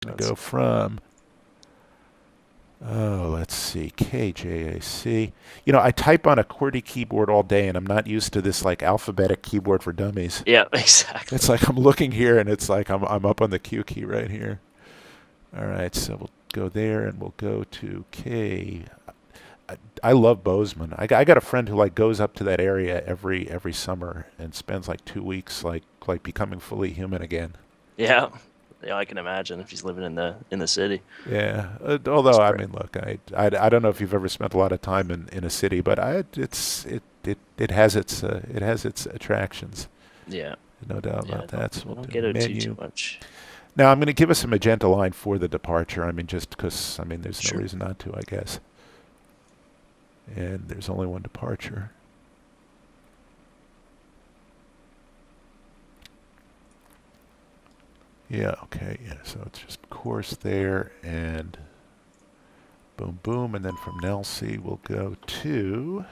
I'm going to go from, let's see, KJAC. You know, I type on a QWERTY keyboard all day, and I'm not used to this like alphabetic keyboard for dummies. Yeah, exactly. It's like I'm looking here, and it's like I'm up on the Q key right here. All right, so we'll go there, and we'll go to K. I love Bozeman. I got a friend who like goes up to that area every summer and spends like 2 weeks like becoming fully human again. Yeah. Yeah, I can imagine if he's living in the city. Yeah. It's Although I great. mean, look, I don't know if you've ever spent a lot of time in a city, but it has its attractions. Yeah. No doubt Yeah, about that. So I we'll don't do get it too menu. much. Now I'm going to give us a magenta line for the departure. I mean, just because I mean, there's no Sure. reason not to, I guess. And there's only one departure. Yeah, okay, yeah, so it's just course there, and boom, boom, and then from Nelsey we'll go to,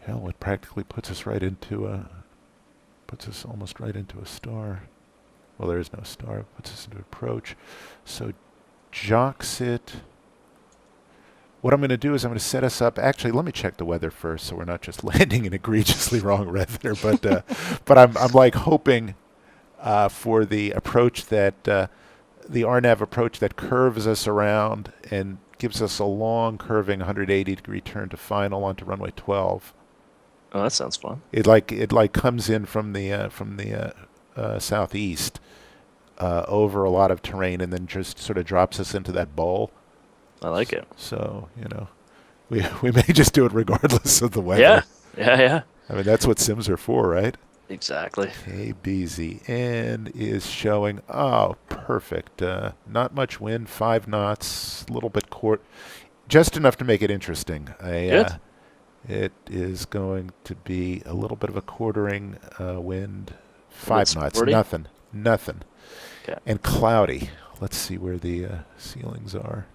hell, it practically puts us right into puts us almost right into a star. Well, there is no star, it puts us into approach. So Joxit, what I'm going to do is I'm going to set us up. Actually, let me check the weather first, so we're not just landing in egregiously wrong weather. But I'm like hoping for the approach that the RNAV approach that curves us around and gives us a long curving 180-degree turn to final onto runway 12. Oh, that sounds fun. It like comes in from the southeast over a lot of terrain and then just sort of drops us into that bowl. I like it. So we may just do it regardless of the Yeah. weather. Yeah, yeah. I mean that's what sims are for, right? Exactly. KBZN is showing, oh, perfect. Not much wind, 5 knots, a little bit just enough to make it interesting. Good. It is going to be a little bit of a quartering wind, A bit 5 knots, sporty. nothing, Okay. and cloudy. Let's see where the ceilings are.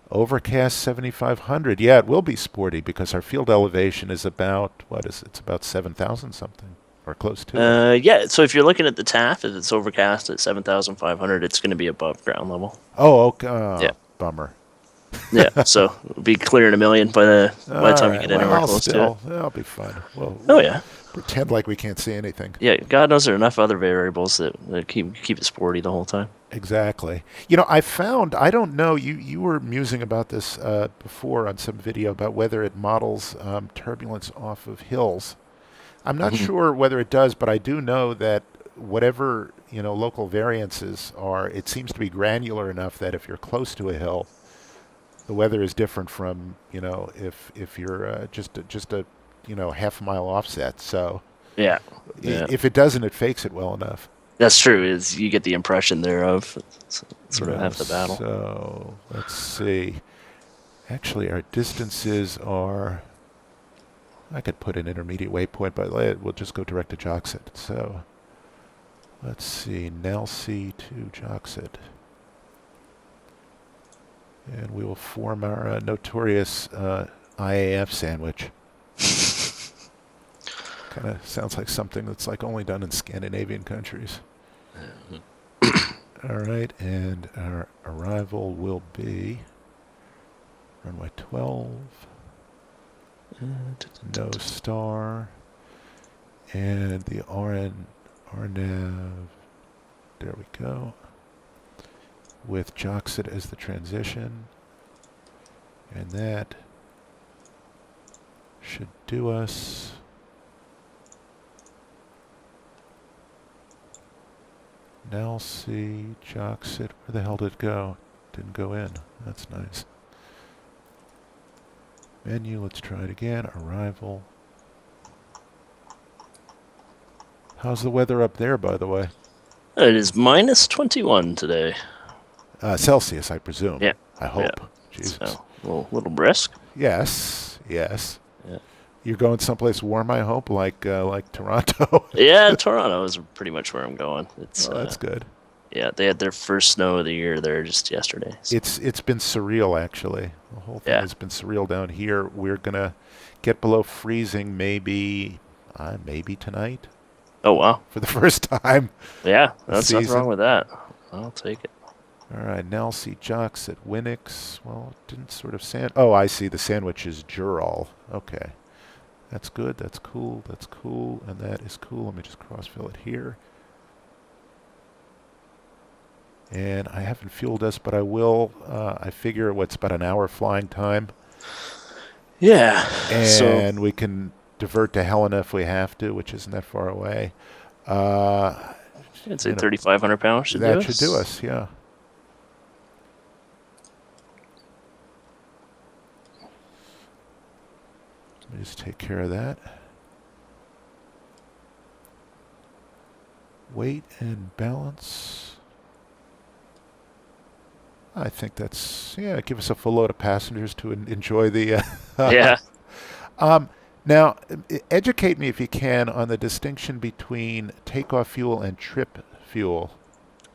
Overcast 7,500. Yeah, it will be sporty because our field elevation is about, what is it? It's about 7,000 something or close to it. Yeah, so if you're looking at the TAF, if it's overcast at 7,500, it's going to be above ground level. Oh, okay. Yeah. Bummer. Yeah, so it'll be clearing a million by the All time you right. get anywhere Well, close to it. still, that'll be fun. Oh We'll yeah. pretend like we can't see anything. Yeah, God knows there are enough other variables that keep it sporty the whole time. Exactly. You know, I found, I don't know, you were musing about this before on some video about whether it models turbulence off of hills. I'm not Mhm. sure whether it does, but I do know that whatever, local variances are, it seems to be granular enough that if you're close to a hill, the weather is different from, if you're just a, half mile offset. So Yeah, yeah, if it doesn't, it fakes it well enough. that's true. Is you get the impression thereof. It's sort of half the battle. So let's see. Actually, our distances are. I could put an intermediate waypoint, but we'll just go direct to Joxit. So let's see, Nelsey to Joxit. And we will form our notorious IAF sandwich. Kind of sounds like something that's like only done in Scandinavian countries. All right, and our arrival will be runway 12, no star, and the RNAV, there we go, with Joxit as the transition, and that should do us. Nelsey, Joxit, where the hell did it go? Didn't go in. That's nice. Menu, let's try it again. Arrival. How's the weather up there, by the way? It is minus 21 today. Celsius, I presume. Yeah, I yeah. hope. Jesus. So little brisk. Yes, yes. Yeah. You're going someplace warm, I hope, like Toronto. Yeah, Toronto is pretty much where I'm going. It's Oh, that's good. yeah, they had their first snow of the year there just yesterday. So. It's been surreal, actually. The whole thing Yeah. has been surreal down here. We're gonna get below freezing maybe, maybe tonight Oh, wow. for the first time. Yeah, this that's nothing season. wrong with that. I'll take it. All right, Nelsie Jocks at Winix. Well, it didn't sort of sand. Oh, I see. The sandwich is Jural. Okay. That's good. That's cool. That's cool. And that is cool. Let me just cross-fill it here. And I haven't fueled us, but I will. I figure what's about an hour flying time. Yeah. And we can divert to Helena if we have to, which isn't that far away. I'd say 3,500 pounds should do us. That should do us, yeah. Let me just take care of that. Weight and balance. I think that's, give us a full load of passengers to enjoy the... Yeah. Now, educate me if you can on the distinction between takeoff fuel and trip fuel.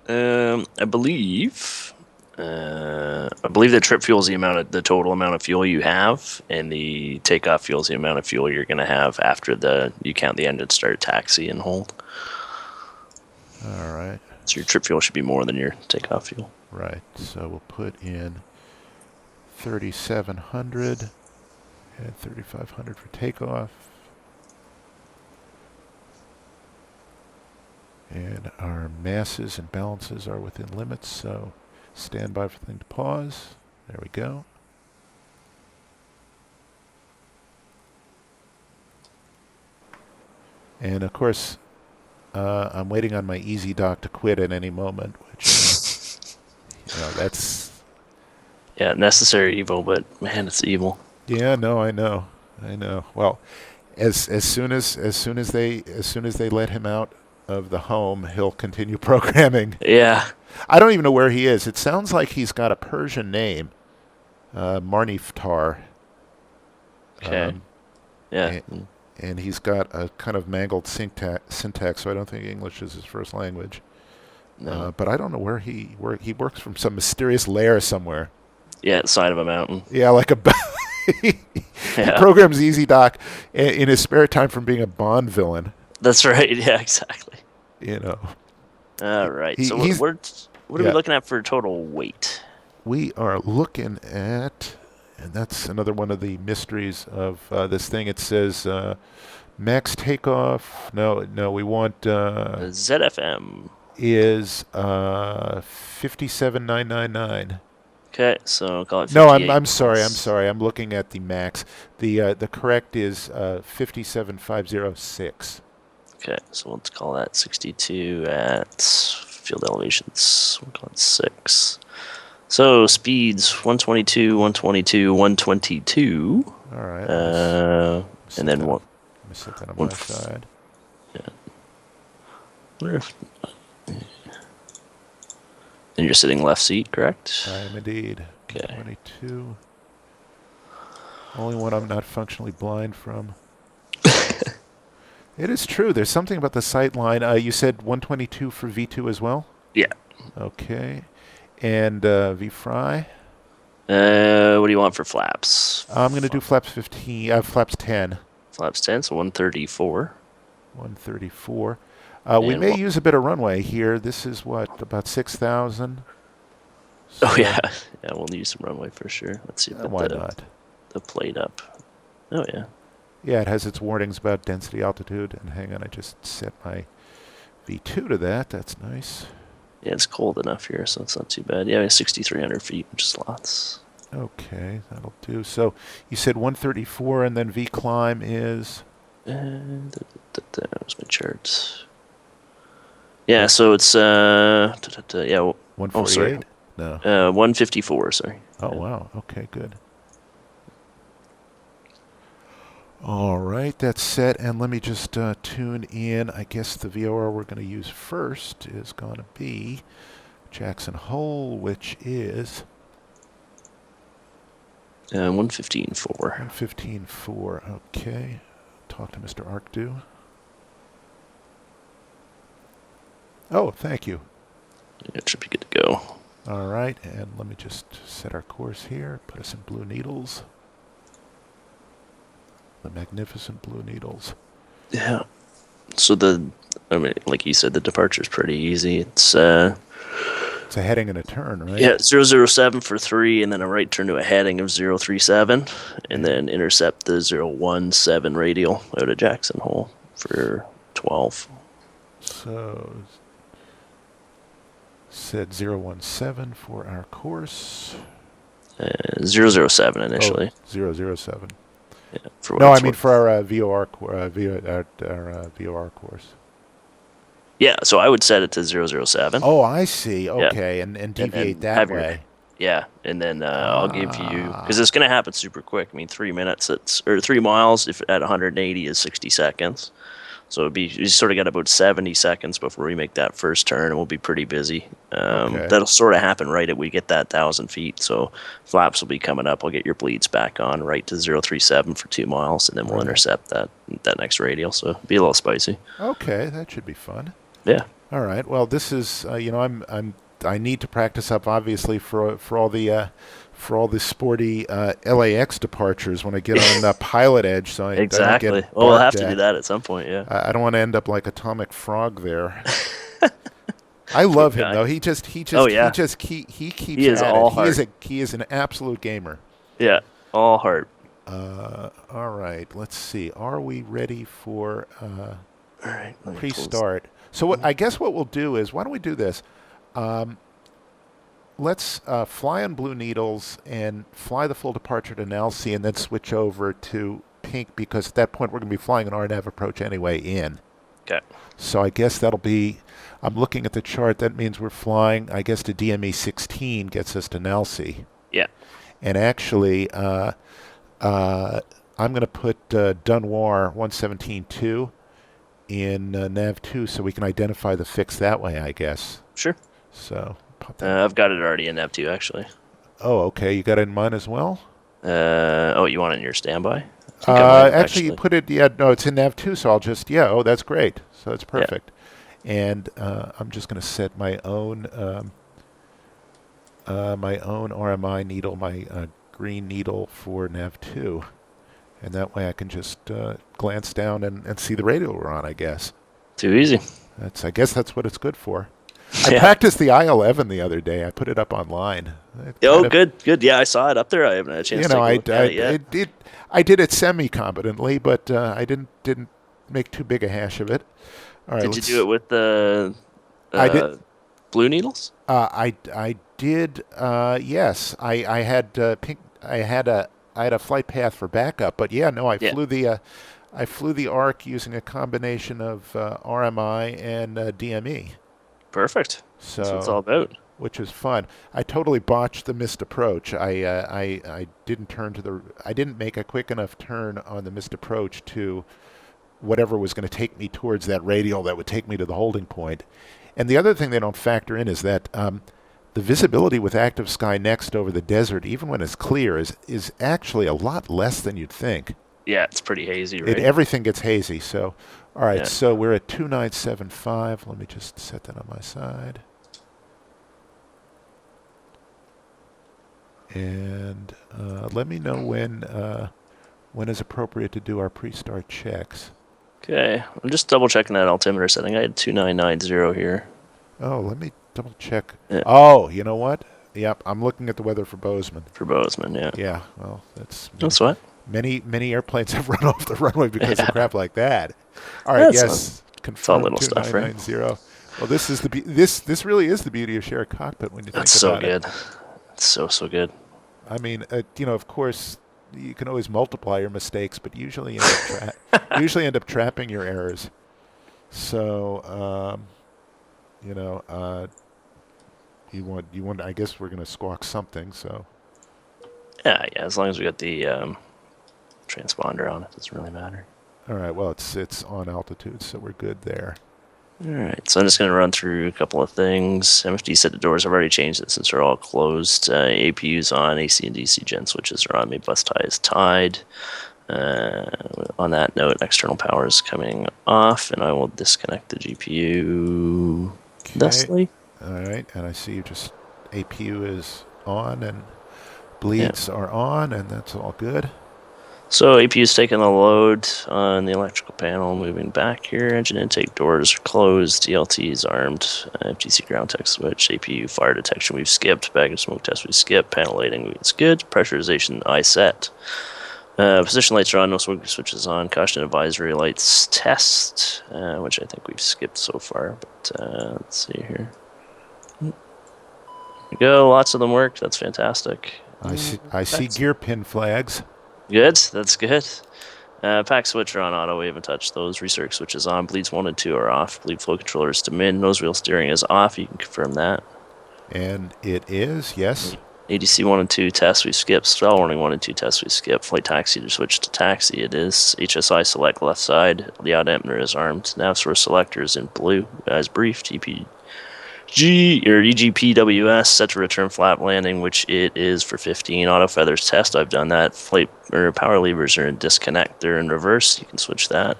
I believe the trip fuel is the total amount of fuel you have, and the takeoff fuel is the amount of fuel you're going to have after you count the engine start, taxi, and hold. All right. So your trip fuel should be more than your takeoff fuel. Right. So we'll put in 3,700 and 3,500 for takeoff. And our masses and balances are within limits, so stand by for the thing to pause. There we go. And of course, I'm waiting on my Easy Dock to quit at any moment, which that's necessary evil, but man, it's evil. Yeah, no, I know. Well, as soon as they let him out of the home, he'll continue programming. Yeah. I don't even know where he is. It sounds like he's got a Persian name, Marniftar. Okay. Yeah. And he's got a kind of mangled syntax, so I don't think English is his first language. No. But I don't know where he works from some mysterious lair somewhere. Yeah, side of a mountain. Yeah, like a... He programs Easy Dock in his spare time from being a Bond villain. That's right. Yeah, exactly. All right. So what are we looking at for total weight? We are looking at, and that's another one of the mysteries of this thing. It says max takeoff. No, we want the ZFM is 57,999. Okay, so call it 58. No, I'm sorry. I'm looking at the max. The correct is 57,506. Okay, so let's call that 62 at field elevations. We'll call it 6. So speeds 122, 122, 122. All right. And then what? Let me set that on my side. Yeah. Wonder if. And you're sitting left seat, correct? I am indeed. Okay. 22. Only one I'm not functionally blind from. It is true. There's something about the sight line. You said 122 for V2 as well? Yeah. Okay. And V-Fry? What do you want for flaps? I'm going to do flaps flaps 10. Flaps 10, so 134. 134. We may use a bit of runway here. This is what, about 6,000? So oh, yeah. Yeah, we'll use some runway for sure. Let's see. Why not? The plate up. Oh, yeah. Yeah, it has its warnings about density, altitude. And hang on, I just set my V2 to that. That's nice. Yeah, it's cold enough here, so it's not too bad. Yeah, 6,300 feet, which is lots. Okay, that'll do. So you said 134, and then V climb is? That was my chart. Yeah, so it's 148? No. 154, sorry. Oh, wow. Okay, good. All right, that's set, and let me just tune in. I guess the VOR we're going to use first is going to be Jackson Hole, which is 115.4. 115.4. Okay. Talk to Mr. Arkdew. Oh, thank you. Yeah, it should be good to go. All right, and let me just set our course here. Put us in blue needles. The magnificent blue needles. Yeah. So I mean, like you said, the departure's pretty easy. It's It's a heading and a turn, right? yeah, 007 for 3, and then a right turn to a heading of 037, and then intercept the 017 radial out of Jackson Hole for 12. So said 017 for our course. 007 initially. Oh, 007. Yeah, for what No, I it's mean worth. for our VOR VOR course. Yeah, so I would set it to 007. Oh, I see. Yeah. Okay, and And deviate then that have your way. yeah, and then I'll give you because Ah, it's going to happen super quick. I mean, 3 minutes or 3 miles if at 180 is 60 seconds. So it'd be you sort of got about 70 seconds before we make that first turn, and we'll be pretty busy. okay. That'll sort of happen right at we get that 1,000 feet. So flaps will be coming up. I'll get your bleeds back on right to 037 for 2 miles, and then we'll Right. intercept that next radial. So it'll be a little spicy. Okay, that should be fun. Yeah. All right. Well, this is I need to practice up obviously for all the sporty LAX departures when I get on Pilot Edge, so I don't Exactly. get Well, we'll have barked to do at. that at some point. Yeah. I don't want to end up like Atomic Frog there. I love him guy. though. Oh, yeah. He keeps He is at all it. heart. He is an absolute gamer. Yeah. All heart. All right. Let's see. Are we ready for All right. Let me close. pre-start? So I guess what we'll do is, why don't we do this? Let's fly on Blue Needles and fly the full departure to Nelsey, and then switch over to Pink, because at that point we're going to be flying an RNAV approach anyway in. Okay. So I guess that'll be, I'm looking at the chart, that means we're flying, I guess, to DME 16 gets us to Nelsey. Yeah. And actually, I'm going to put Dunwar 117.2 in nav 2 so we can identify the fix that way, I guess. Sure. So pop that. I've got it already in nav 2 actually. Oh, okay. You got it in mine as well? You want it in your standby? I think I might, Actually, you put it, yeah, no, it's in nav 2, so I'll just, yeah, oh, that's great. So that's perfect. And I'm just going to set my own RMI needle, my green needle for nav 2. And that way I can just glance down and see the radial we're on, I guess. Too easy. I guess that's what it's good for. I Yeah. practiced the I-11 the other day. I put it up online. Oh, good. Yeah, I saw it up there. I haven't had a chance to take a look at it yet. I did it semi-competently, but I didn't make too big a hash of it. All right, Did you do it with the I did. blue needles? I did. Yes, I had pink. I had a flight path for backup, but yeah, no, I flew the ARC using a combination of RMI and DME. Perfect. So That's what it's all about. which is fun. I totally botched the missed approach. I didn't turn to the. I didn't make a quick enough turn on the missed approach to whatever was going to take me towards that radial that would take me to the holding point. And the other thing they don't factor in is that the visibility with active sky next over the desert, even when it's clear, is actually a lot less than you'd think. Yeah, it's pretty hazy, right? Everything gets hazy. So, all right. Yeah. So we're at 2975. Let me just set that on my side. And let me know when is appropriate to do our pre-start checks. Okay, I'm just double checking that altimeter setting. I had 2990 here. Oh, let me double check. Yeah. Oh, you know what? Yep, I'm looking at the weather for Bozeman. For Bozeman, yeah. Yeah, well, that's what? many airplanes have run off the runway because of crap like that. All right, That's yes, all confirm little stuff, right? 2990. Well, this is this really is the beauty of shared cockpit when you think That's about so it. good. It's so good. I mean, of course, you can always multiply your mistakes, but usually you end up trapping your errors. So, you want. I guess we're going to squawk something. So, Yeah. As long as we got the transponder on, it doesn't really matter. all right. Well, it's on altitude, so we're good there. All right, so I'm just going to run through a couple of things. MFD set the doors. I've already changed it since they're all closed. APU's on, AC and DC gen switches are on. My bus tie is tied. On that note, external power is coming off, and I will disconnect the GPU thusly. All right, and I see you just APU is on and bleeds are on, and that's all good. So APU is taking the load on the electrical panel, moving back here. Engine intake doors are closed. DLT is armed. FTC ground tech switch. APU fire detection we've skipped. Bag of smoke test we've skipped. Panel lighting is good. Pressurization I set. Position lights are on. No smoke switches on. Caution advisory lights test, which I think we've skipped so far. But let's see here. There we go. Lots of them work. That's fantastic. I see gear pin flags. Good, that's good. Pack switch are on auto, we haven't touched those. Recirc switches on, bleeds 1 and 2 are off. Bleed flow controllers to min, nose wheel steering is off, you can confirm that. And it is, yes. ADC 1 and 2 tests we skipped, stall warning 1 and 2 tests we skipped. Flight taxi to switch to taxi it is. HSI select left side, the odd dampener is armed. Nav source selector is in blue, as briefed. EGPWS set to return flap landing, which it is for 15. Auto feathers test, I've done that. Flight or power levers are in disconnect. They're in reverse. You can switch that.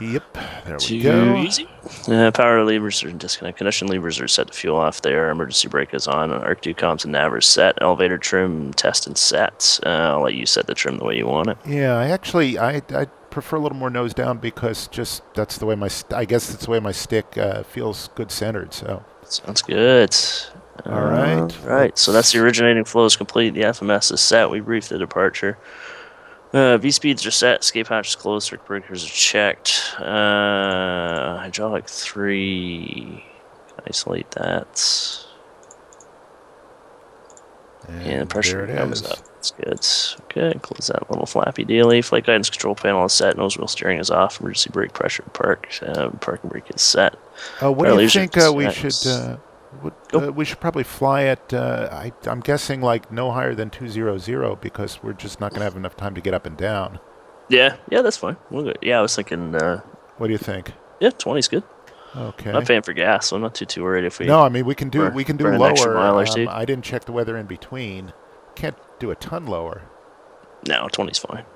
Yep, there we go. Easy. Power levers are in disconnect. Connection levers are set to fuel off there. Emergency brake is on. ARC2 comms and nav are set. Elevator trim test and set. I'll let you set the trim the way you want it. Yeah, I prefer a little more nose down because just that's the way I guess that's the way my stick feels good centered. So sounds good. All right. Right. So that's the originating flow is complete. The FMS is set. We briefed the departure. V speeds are set. Escape hatch is closed. Circuit breakers are checked. Hydraulic 3. Isolate that. And pressure comes up. That's good. Okay, close that little flappy dealy. Flight guidance control panel is set. Nose wheel steering is off. Emergency brake pressure park. Parking brake is set. What do you think we should? We should probably fly at, I'm guessing, like no higher than 200 because we're just not going to have enough time to get up and down. Yeah, that's fine. We'll go. Yeah, I was thinking. What do you think? Yeah, 20's good. Okay. I'm not paying for gas, so I'm not too worried if we. No, I mean we can do lower. I didn't check the weather in between. Can't do a ton lower. No, 20's fine.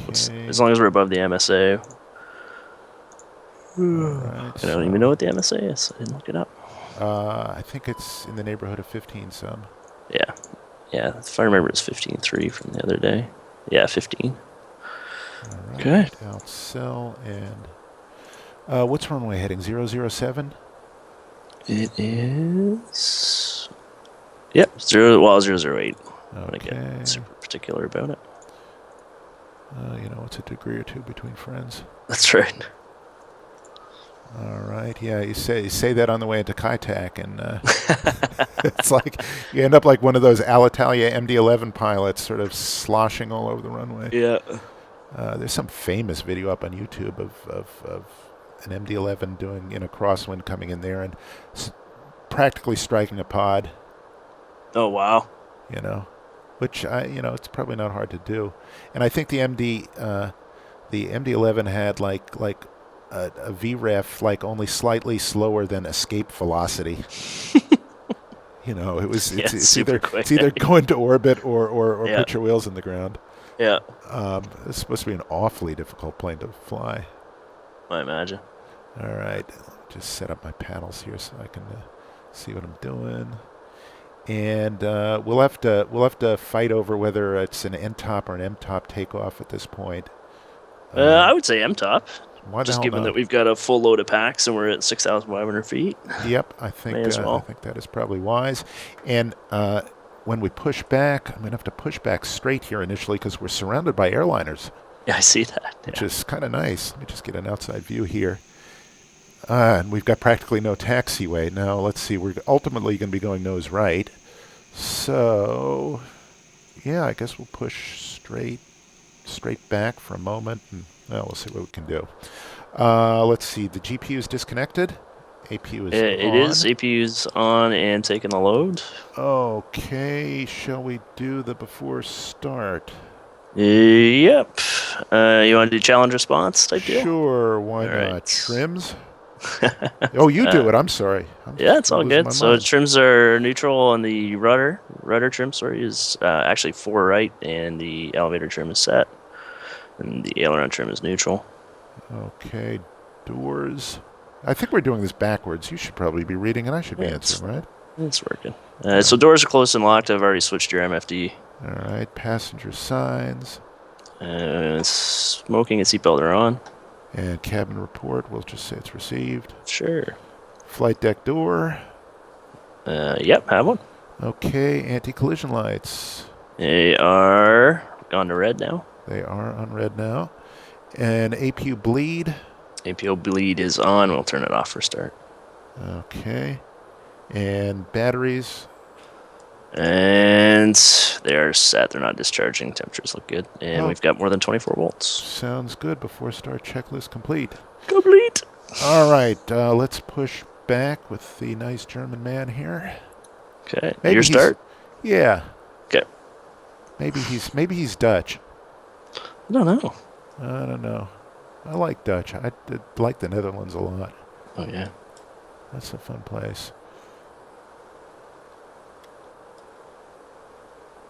Okay. As long as we're above the MSA. Right, I don't even know what the MSA is. I didn't look it up. I think it's in the neighborhood of 15 some. Yeah. If I remember, it's 15.3 from the other day. Yeah, 15. All right. Okay. Outcell and what's runway heading? 007? It is. Yep. 008. I'm gonna get super particular about it. It's a degree or two between friends. That's right. All right, yeah, you say that on the way into KJAC, and it's like you end up like one of those Alitalia MD-11 pilots, sort of sloshing all over the runway. Yeah. There's some famous video up on YouTube of an MD-11 doing crosswind coming in there and practically striking a pod. Oh wow. Which it's probably not hard to do, and I think the MD-11 had like a VREF like only slightly slower than escape velocity. It's either going to orbit or put your wheels in the ground. Yeah. It's supposed to be an awfully difficult plane to fly. I imagine. All right, just set up my panels here so I can see what I'm doing. And we'll have to fight over whether it's an NTOP or an MTOP takeoff at this point. I would say MTOP. Why just given that we've got a full load of packs and we're at 6,500 feet. Yep, I think that is probably wise. And when we push back, I'm going to have to push back straight here initially because we're surrounded by airliners. Yeah, I see that. Which is kind of nice. Let me just get an outside view here. And we've got practically no taxiway. Now, let's see. We're ultimately going to be going nose right. So, yeah, I guess we'll push straight back for a moment and we'll see what we can do. Let's see. The GPU is disconnected. APU is on. It is. APU's on and taking the load. Okay. Shall we do the before start? Yep. You want to do challenge response type deal? Sure. Why not? Trims? Oh, you do it. I'm sorry. Yeah, it's all good. So trims are neutral on the rudder. Rudder trim, is actually 4 right, and the elevator trim is set. And the aileron trim is neutral. Okay, doors. I think we're doing this backwards. You should probably be reading, and I should be answering, right? It's working. So doors are closed and locked. I've already switched your MFD. All right, passenger signs. Smoking and seatbelt are on. And cabin report, we'll just say it's received. Sure. Flight deck door. Yep, have one. Okay, anti-collision lights. They are gone to red now. They are on red now. And APU bleed. APO bleed is on. We'll turn it off for start. Okay. And batteries. And they're set. They're not discharging. Temperatures look good. And we've got more than 24 volts. Sounds good. Before start checklist complete. Complete. All right. Let's push back with the nice German man here. Okay. Maybe Your start? Yeah. Okay. Maybe he's Dutch. I don't know. I don't know. I like Dutch. I did like the Netherlands a lot. Oh, yeah. That's a fun place.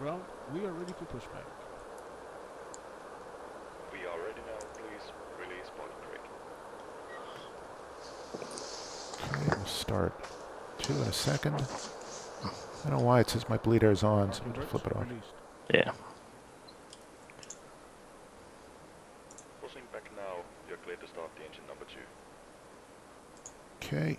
Well, we are ready to push back. We are ready now. Please release point brake. Okay, we'll start 2 in a second. I don't know why it says my bleed air is on, so we'll flip it off. Released. Yeah. Pushing back now. You're clear to start the engine number 2. Okay.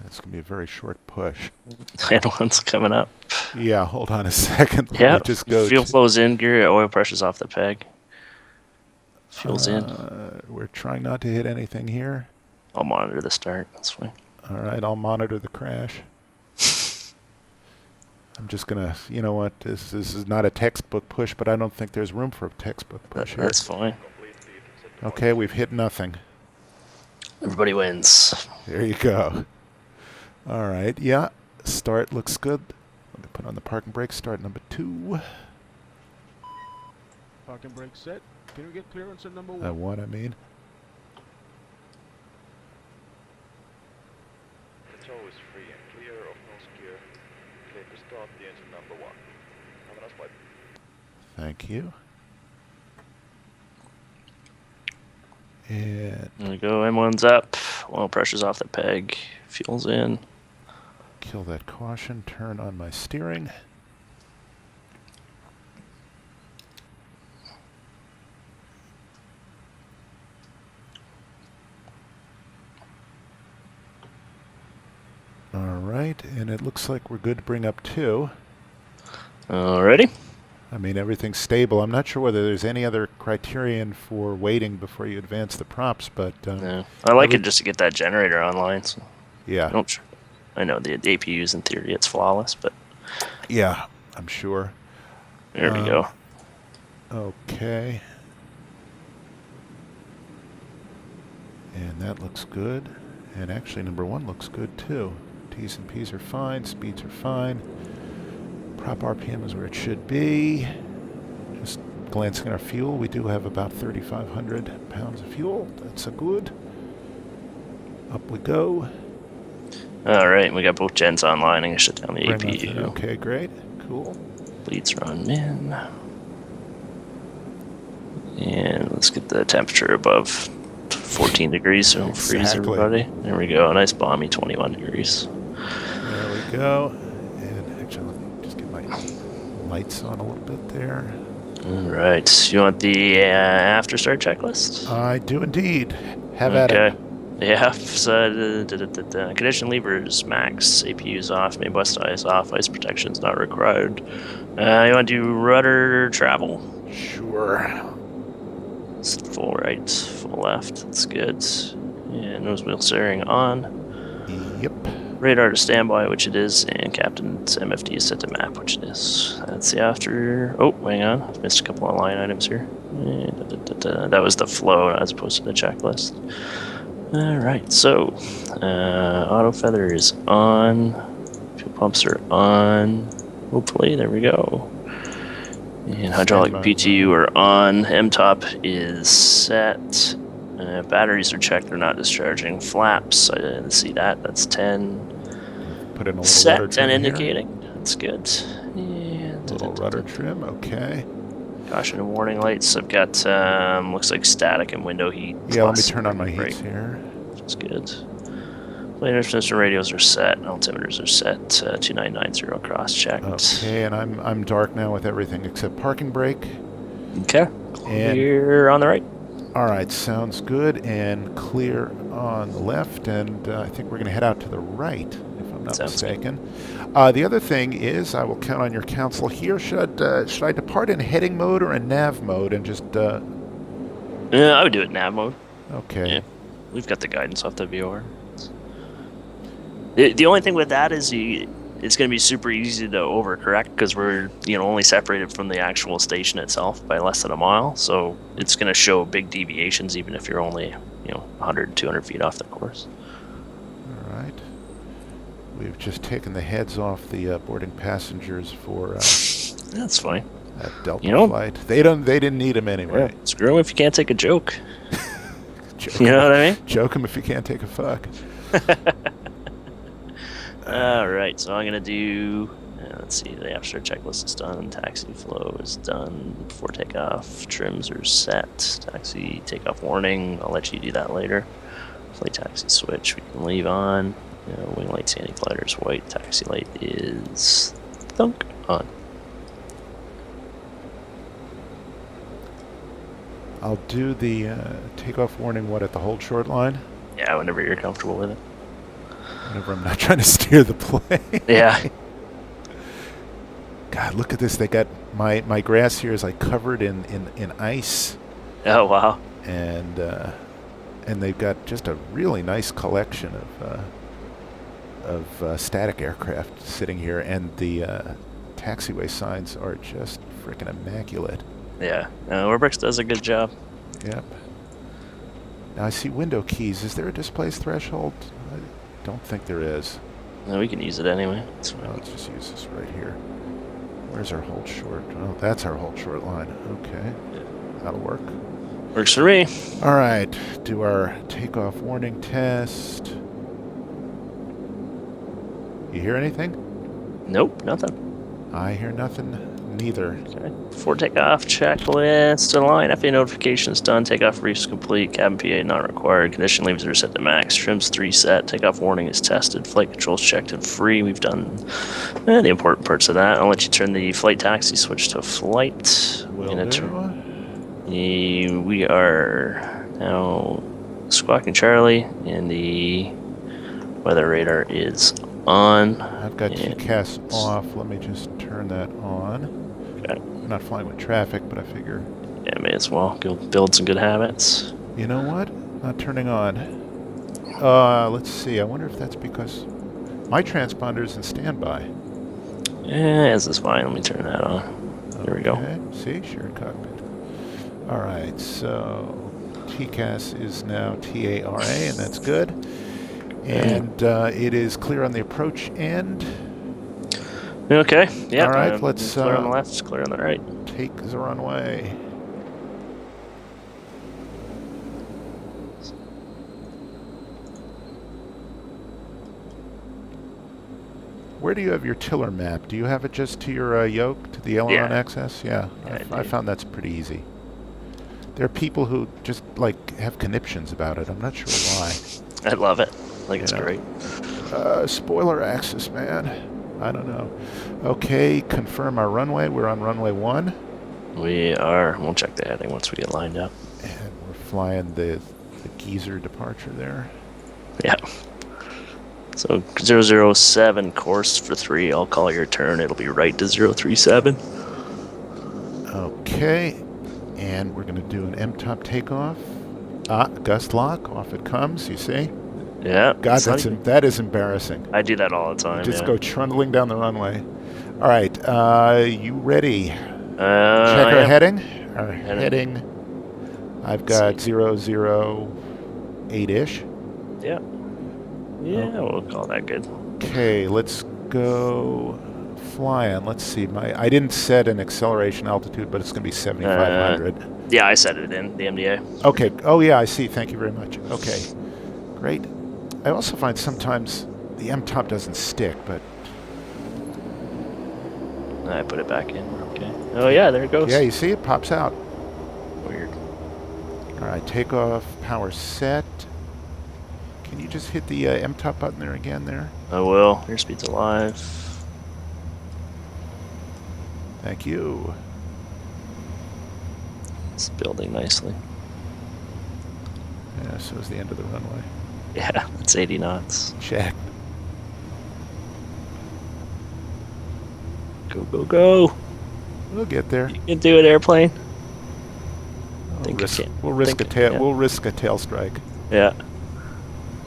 That's going to be a very short push. And one's coming up. Yeah, hold on a second. Let Yeah. me just go Fuel to- flows in, gear, oil pressure's off the peg. Fuel's in. We're trying not to hit anything here. I'll monitor the start. That's fine. All right, I'll monitor the crash. I'm just going to, you know what, this is not a textbook push, but I don't think there's room for a textbook push here. That's fine. Complete lead. Set to Okay, we've hit nothing. Everybody wins. There you go. All right, yeah, start looks good. Let me put on the parking brake, start number 2. Parking brake set. Can we get clearance at number 1? 1, I mean. The tow is free and clear of nose gear. Clear to start the engine number 1. Have a nice flight. Thank you. And There we go. M1's up. Oil pressure's off the peg. Fuel's in. kill that caution, turn on my steering. All right, and it looks like we're good to bring up 2. Alrighty. I mean, everything's stable. I'm not sure whether there's any other criterion for waiting before you advance the props, but Yeah. I like it just to get that generator online. So yeah. I know the APUs in theory it's flawless, but Yeah, I'm sure. there we go. Okay. And that looks good. And actually number 1 looks good too. T's and P's are fine, speeds are fine. Prop RPM is where it should be. Just glancing at our fuel, we do have about 3,500 pounds of fuel. That's a good. Up we go. Alright, we got both gens online. I'm going to shut down the Bring APU. nothing. Okay, great. Cool. Bleeds are on min. And let's get the temperature above 14 degrees so don't freeze Exactly. everybody. There we go. Nice balmy 21 degrees. There we go. And actually, let me just get my lights on a little bit there. Alright. You want the after start checklist? I do indeed. Have at it. Okay. Yeah, so condition levers max, APU's off, main bus tie is off, ice protection's not required. You want to do rudder travel? Sure. It's full right, full left, that's good. Yeah, nose wheel steering on. Yep. Radar to standby, which it is, and captain's MFD is set to map, which it is. That's the after. Oh, hang on, I've missed a couple of line items here. That was the flow as opposed to the checklist. Alright, so auto feather is on, fuel pumps are on, hopefully, there we go. And hydraulic Standby. PTU are on, MTOP is set, batteries are checked, they're not discharging, flaps, I didn't see that, that's 10, Put in a little rudder set and trim here. indicating, that's good. And Little rudder trim, okay. caution and warning lights, I've got, looks like static and window heat. Yeah, let me plus turn on my brake. heats here. That's good. Plane instruments and radios are set. Altimeters are set. 2990 cross checked. Okay, and I'm dark now with everything except parking brake. Okay. Clear on the right. All right, sounds good. And clear on the left. And I think we're going to head out to the right, if I'm not mistaken. The other thing is, I will count on your counsel here. Should I depart in heading mode or in nav mode and just... Yeah, I would do it in nav mode. Okay. Yeah. We've got the guidance off the VOR. The only thing with that is it's going to be super easy to overcorrect because we're only separated from the actual station itself by less than a mile. So it's going to show big deviations even if you're only 100, 200 feet off the course. All right. We've just taken the heads off the boarding passengers for that's fine. That Delta flight. They didn't need them anyway. Yeah, screw them if you can't take a joke. You know what I mean? Joke them if you can't take a fuck. All right, so I'm gonna do. Let's see, the abstract checklist is done. Taxi flow is done before takeoff. Trims are set. Taxi takeoff warning. I'll let you do that later. Flight taxi switch we can leave on. Wing light scenic glider is white. Taxi light is thunk on. I'll do the takeoff warning. What, at the hold short line? Yeah, whenever you're comfortable with it. Whenever I'm not trying to steer the plane. Yeah. God, look at this. They got my grass here is like covered in ice. Oh wow. And they've got just a really nice collection of static aircraft sitting here, and the taxiway signs are just freaking immaculate. Yeah, Orbx does a good job. Yep. Now I see window keys. Is there a displays threshold? I don't think there is. No, we can use it anyway. That's fine. Let's just use this right here. Where's our hold short? Oh, that's our hold short line. Okay. Yeah. That'll work. Works for me. All right. Do our takeoff warning test. You hear anything? Nope, nothing. I hear nothing. Neither. Okay. Before takeoff, checklist align. FAA notifications done. Takeoff briefs complete. Cabin PA not required. Condition levers are set to max. Trims 3 set. Takeoff warning is tested. Flight controls checked and free. We've done the important parts of that. I'll let you turn the flight taxi switch to flight. Will do. We are now squawking Charlie, and the weather radar is on. I've got TCAS off. Let me just turn that on. Okay. I'm not flying with traffic, but I figure... Yeah, may as well. Go build some good habits. You know what? Not turning on. Let's see. I wonder if that's because my transponder's in standby. Yeah, this is fine. Let me turn that on. There we go. Okay. See? Shared cockpit. All right. So TCAS is now TARA, and that's good. And it is clear on the approach end. Okay. Yeah. All right. Let's clear on the left. Clear on the right. Take the runway. Where do you have your tiller map? Do you have it just to your yoke, to the aileron axis? Yeah. I found that's pretty easy. There are people who just have conniptions about it. I'm not sure why. I love it. It's great. Spoiler axis, man. I don't know. Okay, confirm our runway. We're on runway 1. We are. We'll check the heading once we get lined up. And we're flying the geezer departure there. Yeah. So 007 course for 3. I'll call your turn. It'll be right to 037. Okay. And we're going to do an MTOP takeoff. Gust lock. Off it comes, you see? Yeah. God, that is embarrassing. I do that all the time. Just go trundling down the runway. All right. You ready? Check our heading. Our heading. I've got 008-ish. Yeah. Yeah, we'll call that good. Okay, let's go flying. Let's see. I didn't set an acceleration altitude, but it's going to be 7,500. Yeah, I set it in the MDA. Okay. Oh, yeah, I see. Thank you very much. Okay. Great. I also find sometimes the MTOP doesn't stick, but... I put it back in. Okay. Oh, yeah, there it goes. Yeah, you see it pops out. Weird. All right, takeoff, power set. Can you just hit the M-top button there again there? I will. Airspeed's alive. Thank you. It's building nicely. Yeah, so is the end of the runway. Yeah, it's 80 knots. Check. Go, go, go. We'll get there. You can do it, airplane. We'll risk a tail strike. Yeah.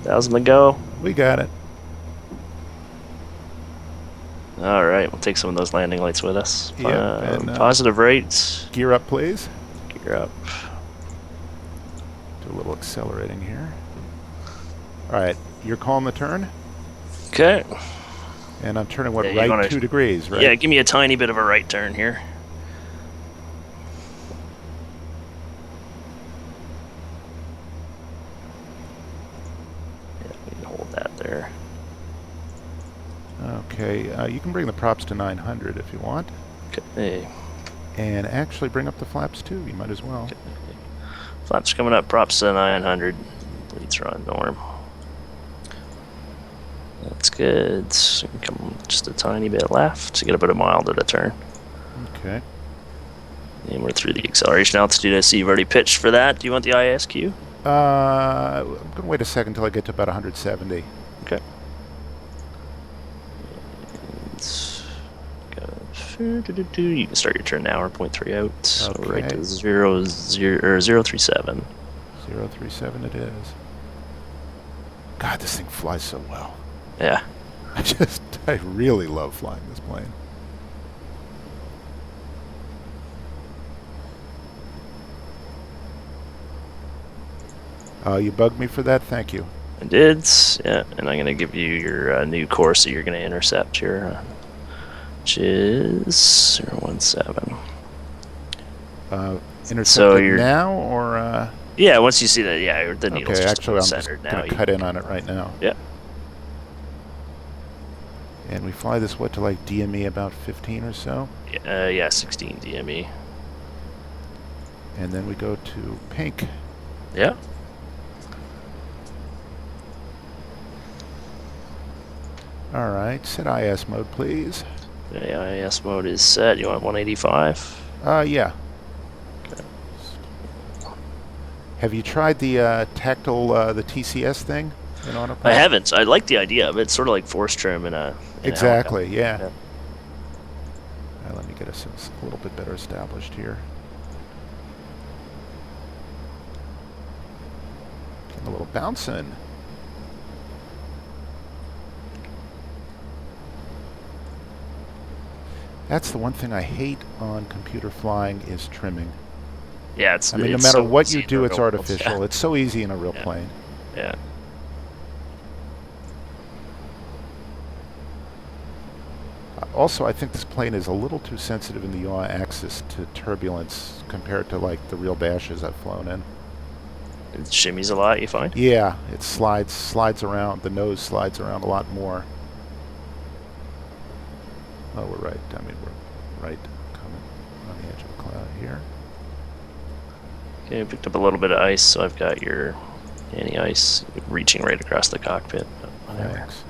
1,000 to go. We got it. All right, we'll take some of those landing lights with us. Yeah. Positive rates. Gear up, please. Gear up. Do a little accelerating here. All right, you're calling the turn? Okay. And I'm turning, what, Yeah, right 2 degrees, right? Yeah, give me a tiny bit of a right turn here. Yeah, we can hold that there. Okay, you can bring the props to 900 if you want. Okay. And actually bring up the flaps too, you might as well. Okay. Flaps coming up, props to 900. Leads are on norm. That's good. So we can come just a tiny bit left to get about a mile to the turn. Okay. And we're through the acceleration altitude. I see you've already pitched for that. Do you want the ISQ? I'm going to wait a second until I get to about 170. Okay. You can start your turn now, or 0.3 out. So Okay. right to 037. 037 it is. God, this thing flies so well. Yeah. I really love flying this plane. You bugged me for that, thank you. I did, yeah. And I'm going to give you your new course that you're going to intercept here, which is 017. Intercept So it you're now, or? Yeah, once you see that, yeah, the needle's Okay, just actually, I'm just centered now. going to cut in on it right now. Yeah. And we fly this, what, to like DME about 15 or so? Yeah, 16 DME. And then we go to pink. Yeah. All right, set IS mode, please. The IS mode is set. You want 185? Yeah. Okay. Have you tried the tactile, the TCS thing in autopilot? I haven't. I like the idea of it. It's sort of like force trim in a... Exactly, yeah. Yeah. All right, let me get us a little bit better established here. Getting a little bouncing. That's the one thing I hate on computer flying is trimming. Yeah, it's... I mean, no it's matter so what easy you in do, a it's real world. artificial. Yeah. It's so easy in a real plane. Yeah. Also, I think this plane is a little too sensitive in the yaw axis to turbulence compared to like the real dashes I've flown in. It shimmies a lot, you find? Yeah, it slides around. The nose slides around a lot more. Oh, we're right. I mean, we're right coming on the edge of a cloud here. Okay, I picked up a little bit of ice, so I've got your anti-ice reaching right across the cockpit. But whatever. Thanks.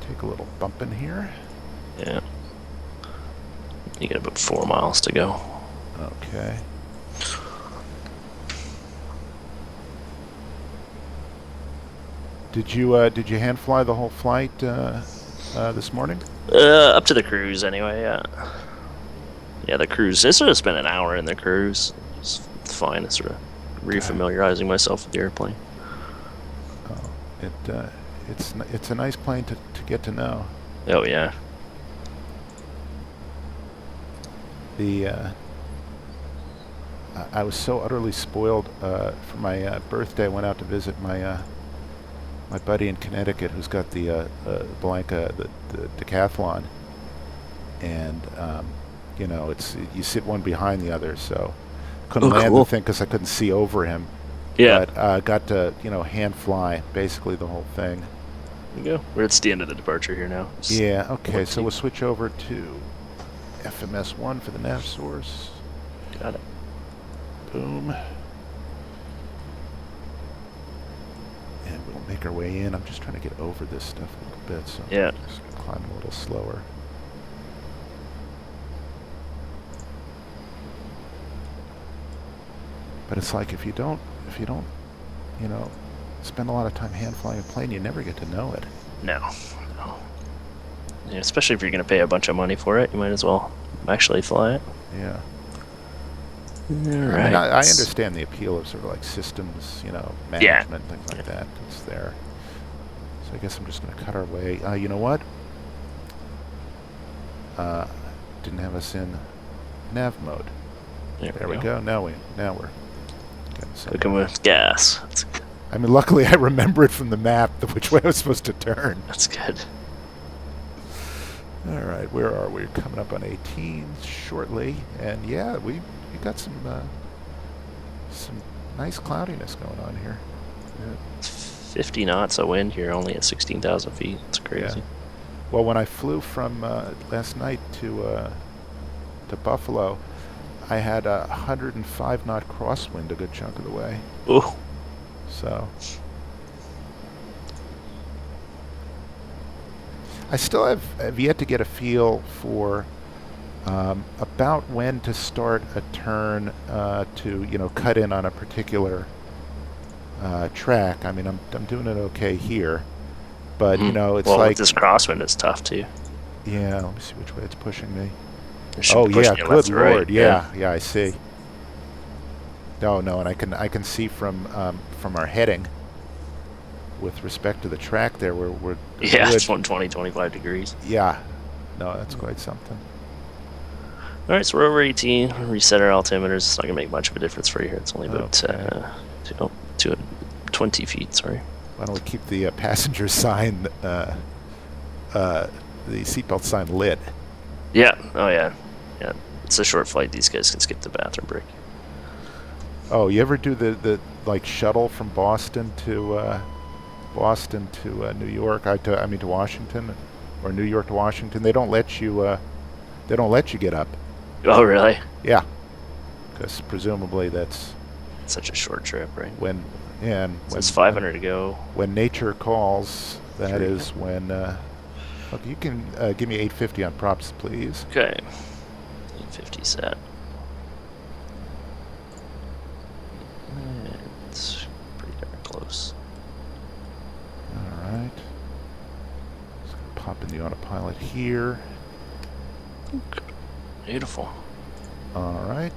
Take a little bump in here. Yeah. You got about 4 miles to go. Okay. Did you hand fly the whole flight this morning? Up to the cruise anyway, yeah. Yeah, the cruise. I sort of spent an hour in the cruise. It's fine. It's sort of refamiliarizing myself with the airplane. Oh, it's a nice plane to get to know. Oh yeah. I was so utterly spoiled for my birthday. I went out to visit my my buddy in Connecticut who's got the Blanca, the decathlon, and you know, you sit one behind the other, so couldn't land cool. the thing because I couldn't see over him. Yeah. But got to hand fly basically the whole thing. we go. It's the end of the departure here now. Just Yeah, okay, so 1T. we'll switch over to FMS1 for the nav source. Got it. Boom. And we'll make our way in. I'm just trying to get over this stuff a little bit, so Yeah. I'm just gonna climb a little slower. But it's like if you don't, you know, spend a lot of time hand flying a plane, you never get to know it. No. Yeah, especially if you're going to pay a bunch of money for it, you might as well actually fly it. Yeah. All I right. mean, I understand the appeal of sort of like systems, you know, management, things like that. It's there. So I guess I'm just going to cut our way. You know what? Didn't have us in nav mode. There we go. Now we're getting somewhere. Cooking with gas. That's good. I mean, luckily I remember it from the map, which way I was supposed to turn. That's good. All right, where are we? Coming up on 18 shortly, and yeah, we got some nice cloudiness going on here. Yeah. It's 50 knots of wind here, only at 16,000 feet. It's crazy. Yeah. Well, when I flew from last night to Buffalo, I had a 105 knot crosswind a good chunk of the way. Ooh. So I still have yet to get a feel for about when to start a turn to cut in on a particular track. I mean, I'm doing it okay here, but it's well, like with this crosswind is tough too. Yeah, let me see which way it's pushing me. It should Oh be yeah, pushing you left good to right. lord, yeah, I see. No, and I can see from our heading with respect to the track there, we're Yeah, good. it's 120, 25 degrees. Yeah, no, that's quite something. All right, so we're over 18. Reset our altimeters. It's not gonna make much of a difference for you here. It's only about Okay. 20 feet. Sorry. Why don't we keep the passenger sign, the seatbelt sign lit? Yeah. Oh yeah. Yeah. It's a short flight. These guys can skip the bathroom break. Oh, you ever do the like shuttle from Boston to New York? I mean to Washington, or New York to Washington. They don't let you get up. Oh really? Yeah, because presumably that's Such a short trip, right? when It's 500 to go. when nature calls. That Sure. is when. Okay, you can give me 850 on props, please. Okay. 850 set. It's pretty darn close. All right. Just gonna pop in the autopilot here. Beautiful. All right.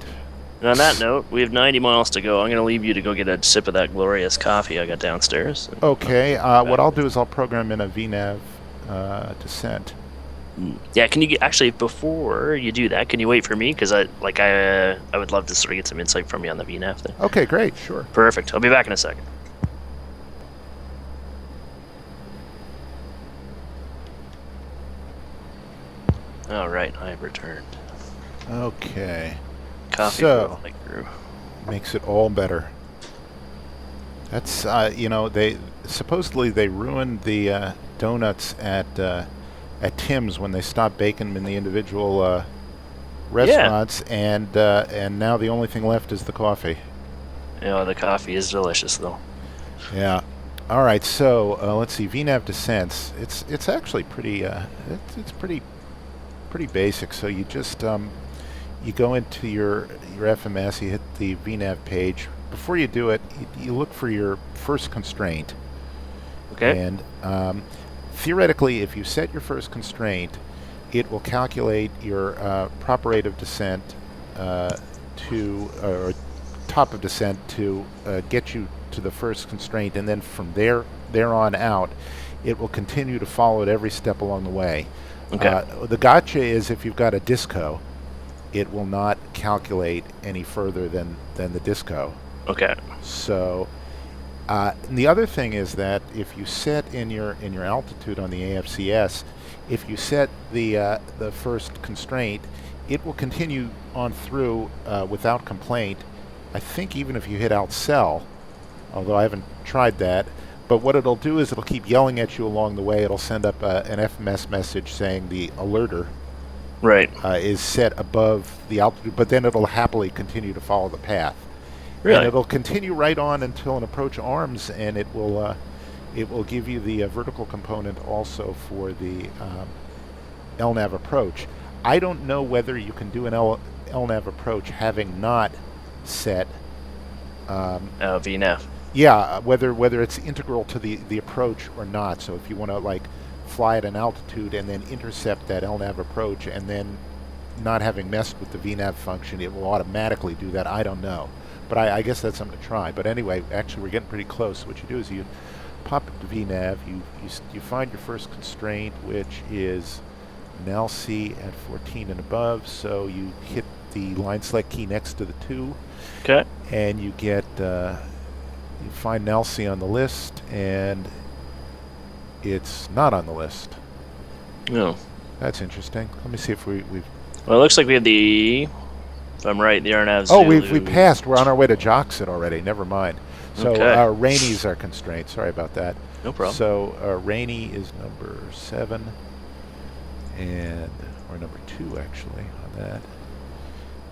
And on that note, we have 90 miles to go. I'm going to leave you to go get a sip of that glorious coffee I got downstairs. Okay. What I'll do is I'll program in a VNAV descent. Yeah, can you actually, before you do that, can you wait for me? Because I would love to sort of get some insight from you on the VNAV thing. Okay, great. Sure. Perfect. I'll be back in a second. All right, I have returned. Okay. Coffee So- like grew. Makes it all better. That's they supposedly they ruined the donuts at Tim's when they stopped baking them in the individual restaurants, and now the only thing left is the coffee. The coffee is delicious though. Yeah. All right. So let's see. VNAV descents. It's actually pretty. It's pretty basic. So you just you go into your FMS. You hit the VNAV page. Before you do it, you look for your first constraint. Okay. And theoretically, if you set your first constraint, it will calculate your proper rate of descent or top of descent to get you to the first constraint, and then from there on out, it will continue to follow it every step along the way. Okay. The gotcha is if you've got a disco, it will not calculate any further than the disco. Okay. So, and the other thing is that if you set in your altitude on the AFCS, if you set the first constraint, it will continue on through without complaint. I think even if you hit outcell, although I haven't tried that, But what it'll do is it'll keep yelling at you along the way. It'll send up an FMS message saying the alerter Right. is set above the altitude, but then it'll happily continue to follow the path. Really? And it'll continue right on until an approach arms, and it will give you the vertical component also for the LNAV approach. I don't know whether you can do an LNAV approach having not set VNAV. yeah, whether it's integral to the approach or not. So if you want to like fly at an altitude and then intercept that LNAV approach, and then not having messed with the VNAV function, it will automatically do that. I don't know, but I guess that's something to try. But anyway, actually, we're getting pretty close. What you do is you pop up the VNAV, you find your first constraint, which is NALC at 14 and above. So you hit the line select key next to the 2, Okay. and you get you find NALC on the list, and it's not on the list. No. That's interesting. Let me see if we've. Well, it looks like we have the. If I'm right, the RNAV. Oh, we passed. We're on our way to Joxit already. Never mind. So Okay. Rainy's our constraint. Sorry about that. No problem. So Rainy is number 7, or number 2 actually on that,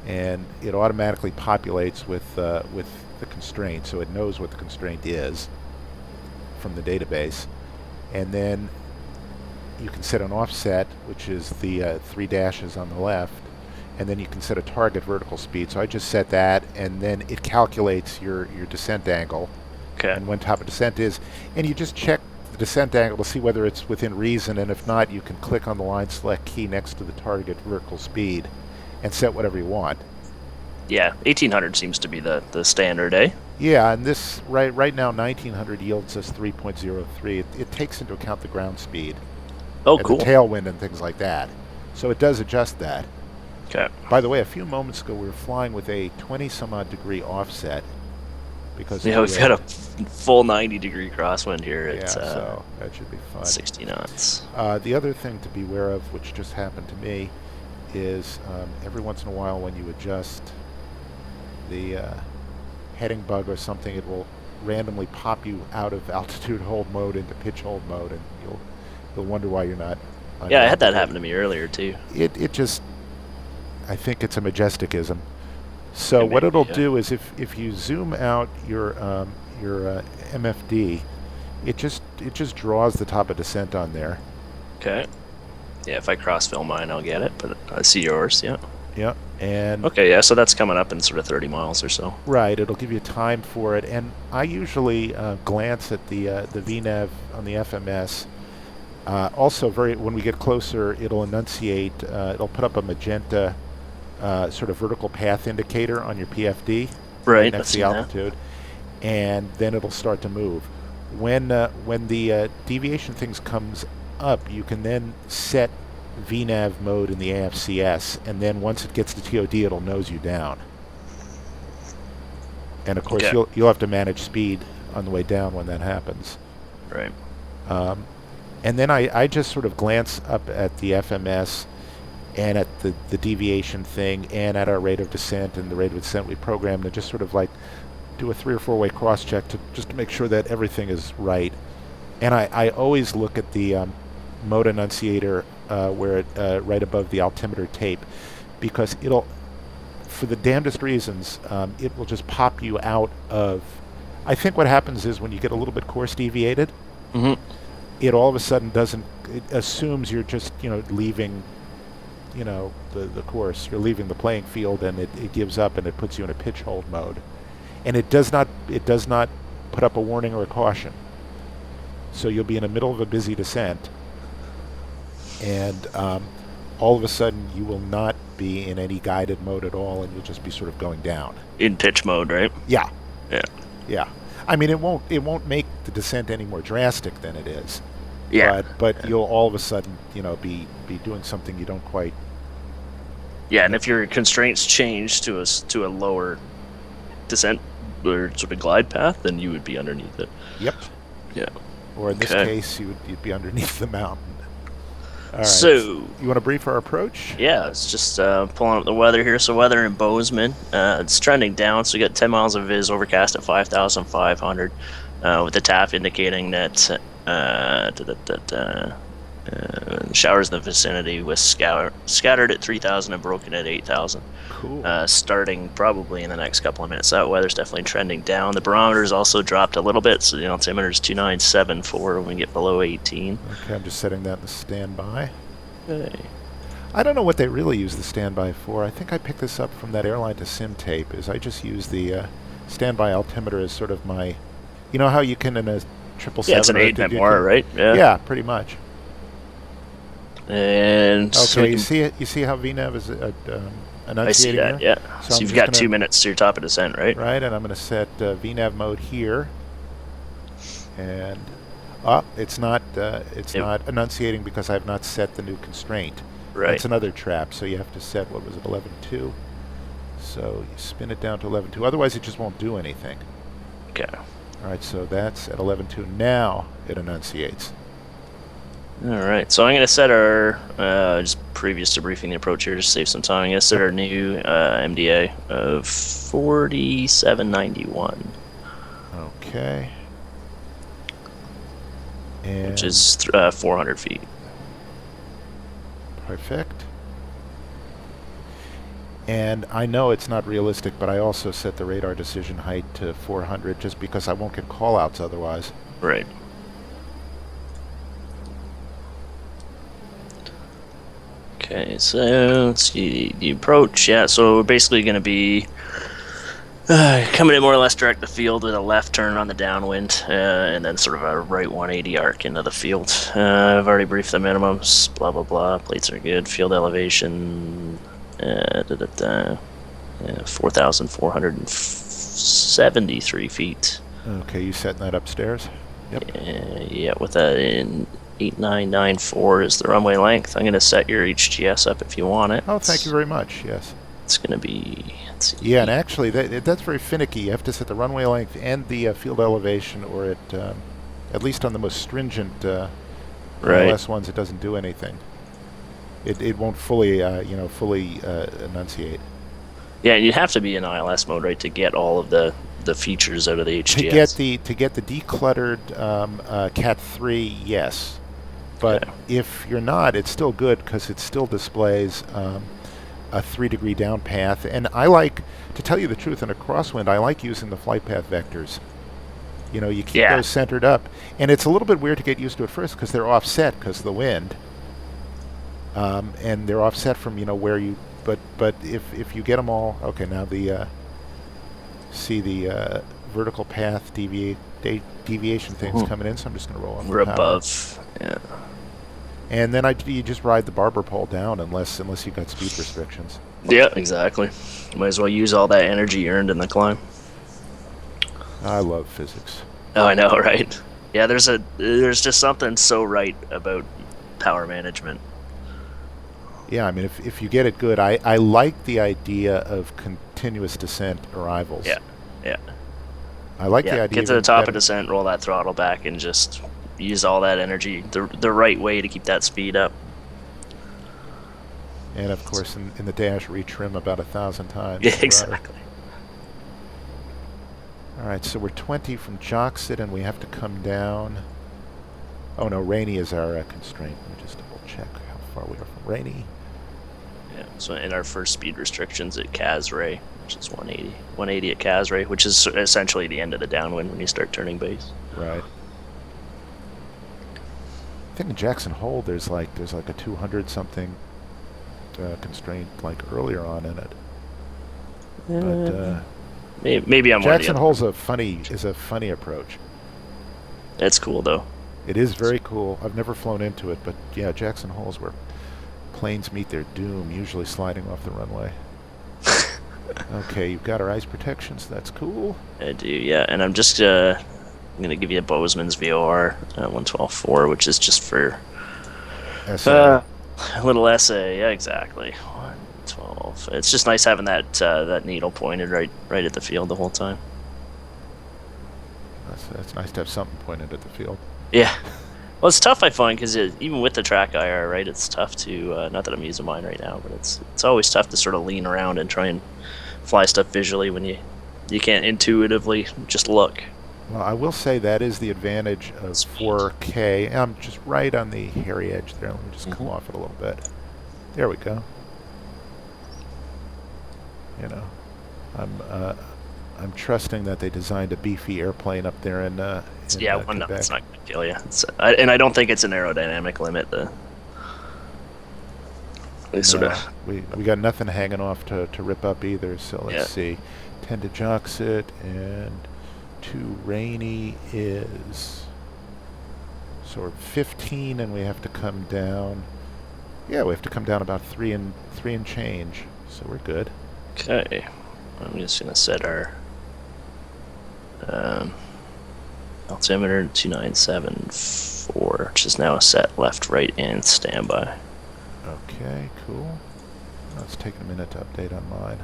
and it automatically populates with the constraint, so it knows what the constraint is from the database, and then you can set an offset, which is the 3 dashes on the left, and then you can set a target vertical speed. So I just set that, and then it calculates your descent angle Okay. and when top of descent is, and you just check the descent angle to see whether it's within reason, and if not, you can click on the line select key next to the target vertical speed and set whatever you want. Yeah, 1800 seems to be the standard, eh? Yeah, and this right now 1900 yields us 3.03. It takes into account the ground speed, Oh, and cool. the tailwind and things like that. So it does adjust that. Okay. By the way, a few moments ago we were flying with a 20-some odd degree offset because Yeah, of we've the, got a full 90-degree crosswind here. yeah, It's so that should be fun. 60 knots. The other thing to be aware of, which just happened to me, is every once in a while when you adjust the heading bug or something, it will randomly pop you out of altitude hold mode into pitch hold mode, and you'll wonder why you're not. on Yeah, I had that altitude. happen to me earlier too. It just, I think it's a Majesticism. So It may what be, it'll yeah. do is if you zoom out your MFD, it just draws the top of descent on there. Okay. Yeah, if I cross-fill mine, I'll get it, but I see yours, yeah. Yeah, and Okay, yeah, so that's coming up in sort of 30 miles or so. right, it'll give you time for it, and I usually glance at the VNAV on the FMS. Also, when we get closer, it'll enunciate. It'll put up a magenta sort of vertical path indicator on your PFD Right, next I've to the seen that. altitude, and then it'll start to move. When the deviation things comes up, you can then set VNAV mode in the AFCS, and then once it gets to TOD, it'll nose you down. And of course, Okay. you'll have to manage speed on the way down when that happens. Right. And then I just sort of glance up at the FMS and at the deviation thing and at our rate of descent and the rate of descent we programmed, and just sort of like do a 3 or 4 way cross check just to make sure that everything is right. And I always look at the mode enunciator where it right above the altimeter tape, because it'll, for the damnedest reasons, it will just pop you out of. I think what happens is when you get a little bit course deviated, Mm-hmm. it all of a sudden doesn't. It assumes you're just leaving, the course. You're leaving the playing field, and it gives up and it puts you in a pitch hold mode, and it does not put up a warning or a caution. So you'll be in the middle of a busy descent, and all of a sudden you will not be in any guided mode at all, and you'll just be sort of going down. In pitch mode, right? Yeah. Yeah. Yeah. I mean, it won't make the descent any more drastic than it is. Yeah. But you'll all of a sudden, be doing something you don't quite. Yeah, and if your constraints change to a lower descent or sort of glide path, then you would be underneath it. Yep. Yeah. Or in this Okay. case, you'd be underneath the mountain. All right. So, you want to brief our approach? yeah, it's just pulling up the weather here. So weather in Bozeman, it's trending down. So we got 10 miles of viz, overcast at 5,500. with the TAF indicating that showers in the vicinity was scattered at 3,000 and broken at 8,000. Cool. Starting probably in the next couple of minutes. That weather's definitely trending down. The barometer's also dropped a little bit, so the altimeter's 2974 when we get below 18. Okay, I'm just setting that in the standby. Okay. I don't know what they really use the standby for. I think I picked this up from that airline to sim tape. Is I just use the standby altimeter as sort of my, you know how you can in a 777. Yeah, it's an 8 memoir, right? Yeah. Yeah, pretty much. And okay, so you see it. You see how VNAV is enunciating I see that. there? Yeah. So So I'm you've just got gonna- 2 minutes to your top of descent, right? Right, and I'm going to set VNAV mode here, and it's not not enunciating because I have not set the new constraint. Right. That's another trap. So you have to set, what was it, 11.2. So you spin it down to 11.2. Otherwise, it just won't do anything. Okay. All right, so that's at 11.2. Now it enunciates. All right. So I'm going to set our just previous to briefing the approach here, just save some time. I'm going to set our new MDA of 4791, Okay. And which is 400 feet. perfect. And I know it's not realistic, but I also set the radar decision height to 400 just because I won't get call-outs otherwise. Right. Okay, so let's see the approach. Yeah, so we're basically going to be coming in more or less direct the field with a left turn on the downwind, and then sort of a right 180 arc into the field. I've already briefed the minimums, blah blah blah. Plates are good. Field elevation, 4,473 feet. Okay, you setting that upstairs? Yep. Yeah, with an 8994 is the runway length. I'm going to set your HGS up if you want it. Oh, thank you very much. Yes. It's going to be... Let's see. Yeah, and actually, that's very finicky. You have to set the runway length and the field elevation, or at least on the most stringent Right. ILS ones, it doesn't do anything. It won't fully, fully enunciate. Yeah, and you have to be in ILS mode, right, to get all of the features out of the HGS. To get the decluttered Cat 3, yes. But Yeah. if you're not, it's still good because it still displays a 3-degree down path. And I like, to tell you the truth, in a crosswind, I like using the flight path vectors. You know, you keep Yeah. those centered up. And it's a little bit weird to get used to at first because they're offset because of the wind. And they're offset from, where you... But if you get them all... Okay, now see the vertical path deviation thing's coming in, so I'm just going to roll off the We're power. above. Yeah. And then you just ride the barber pole down unless you've got speed restrictions. Yeah, exactly. Might as well use all that energy earned in the climb. I love physics. Oh, I know, right? Yeah, there's just something so right about power management. Yeah, I mean, if you get it good, I like the idea of continuous descent arrivals. Yeah, yeah. I like the Yeah, idea. get to of the top better- of descent, roll that throttle back, and just use all that energy the right way to keep that speed up. And of course, in the dash, retrim about 1,000 times. Yeah, the rudder. exactly. All right, so we're 20 from Jocksit, and we have to come down. Oh no, Rainy is our constraint. Let me just double check how far we are from Rainy. Yeah. So in our first speed restrictions at Casray, which is 180, 180 at Casray, which is essentially the end of the downwind when you start turning base. Right. I think in Jackson Hole there's like a 200 something constraint like earlier on in it. But Maybe I'm one of the Jackson other- Hole's a funny approach. That's cool though. It is very cool. I've never flown into it, but yeah, Jackson Hole's where planes meet their doom, usually sliding off the runway. Okay, you've got our ice protection, so that's cool. I do, yeah. And I'm just I'm gonna give you a Bozeman's VOR 112.4, which is just for SA. a little essay. Yeah, exactly. 112. It's just nice having that needle pointed right at the field the whole time. That's nice to have something pointed at the field. Yeah. Well, it's tough, I find, because even with the track IR, right, it's tough to, not that I'm using mine right now, but it's always tough to sort of lean around and try and fly stuff visually when you can't intuitively just look. Well, I will say that is the advantage of 4K. I'm just right on the hairy edge there. Let me just come off it a little bit. There we go. You know, I'm trusting that they designed a beefy airplane up there in yeah, one knot's not going to kill you. And I don't think it's an aerodynamic limit. We got nothing hanging off to rip up either. So let's see. 10 to Joxit and 2 Rainy is, so we're 15, and we have to come down. Yeah, we have to come down about 3 and change. So we're good. Okay, I'm just gonna set our altimeter 2974, which is now set left, right, and standby. Okay, cool. Oh, it's taking a minute to update on mine.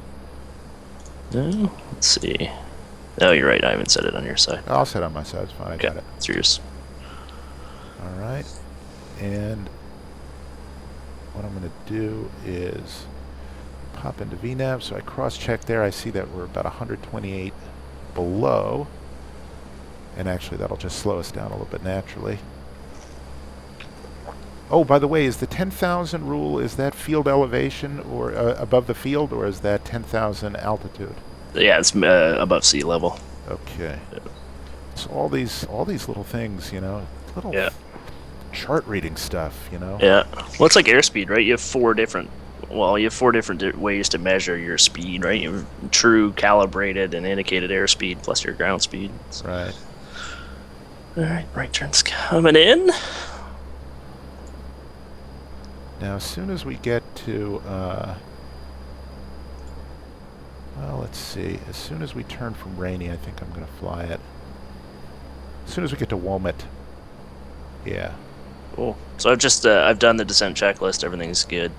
Let's see. Oh, you're right. I haven't set it on your side. I'll set it on my side. It's fine. I got it. It's yours. All right. And what I'm going to do is pop into VNAV. So I cross-check there. I see that we're about 128 below. And actually, that'll just slow us down a little bit naturally. Oh, by the way, is the 10,000 rule, is that field elevation or above the field, or is that 10,000 altitude? Yeah, it's above sea level. Okay. So all these little things, you know, little chart reading stuff, you know. Yeah. Well, it's like airspeed, right? You have four different ways to measure your speed, right? You have true, calibrated, and indicated airspeed plus your ground speed. So. Right. All right, right turn's coming in. Now, as soon as we get to, well, let's see. As soon as we turn from Rainy, I think I'm going to fly it. As soon as we get to Wilmot, yeah. Cool. So I've done the descent checklist. Everything's good.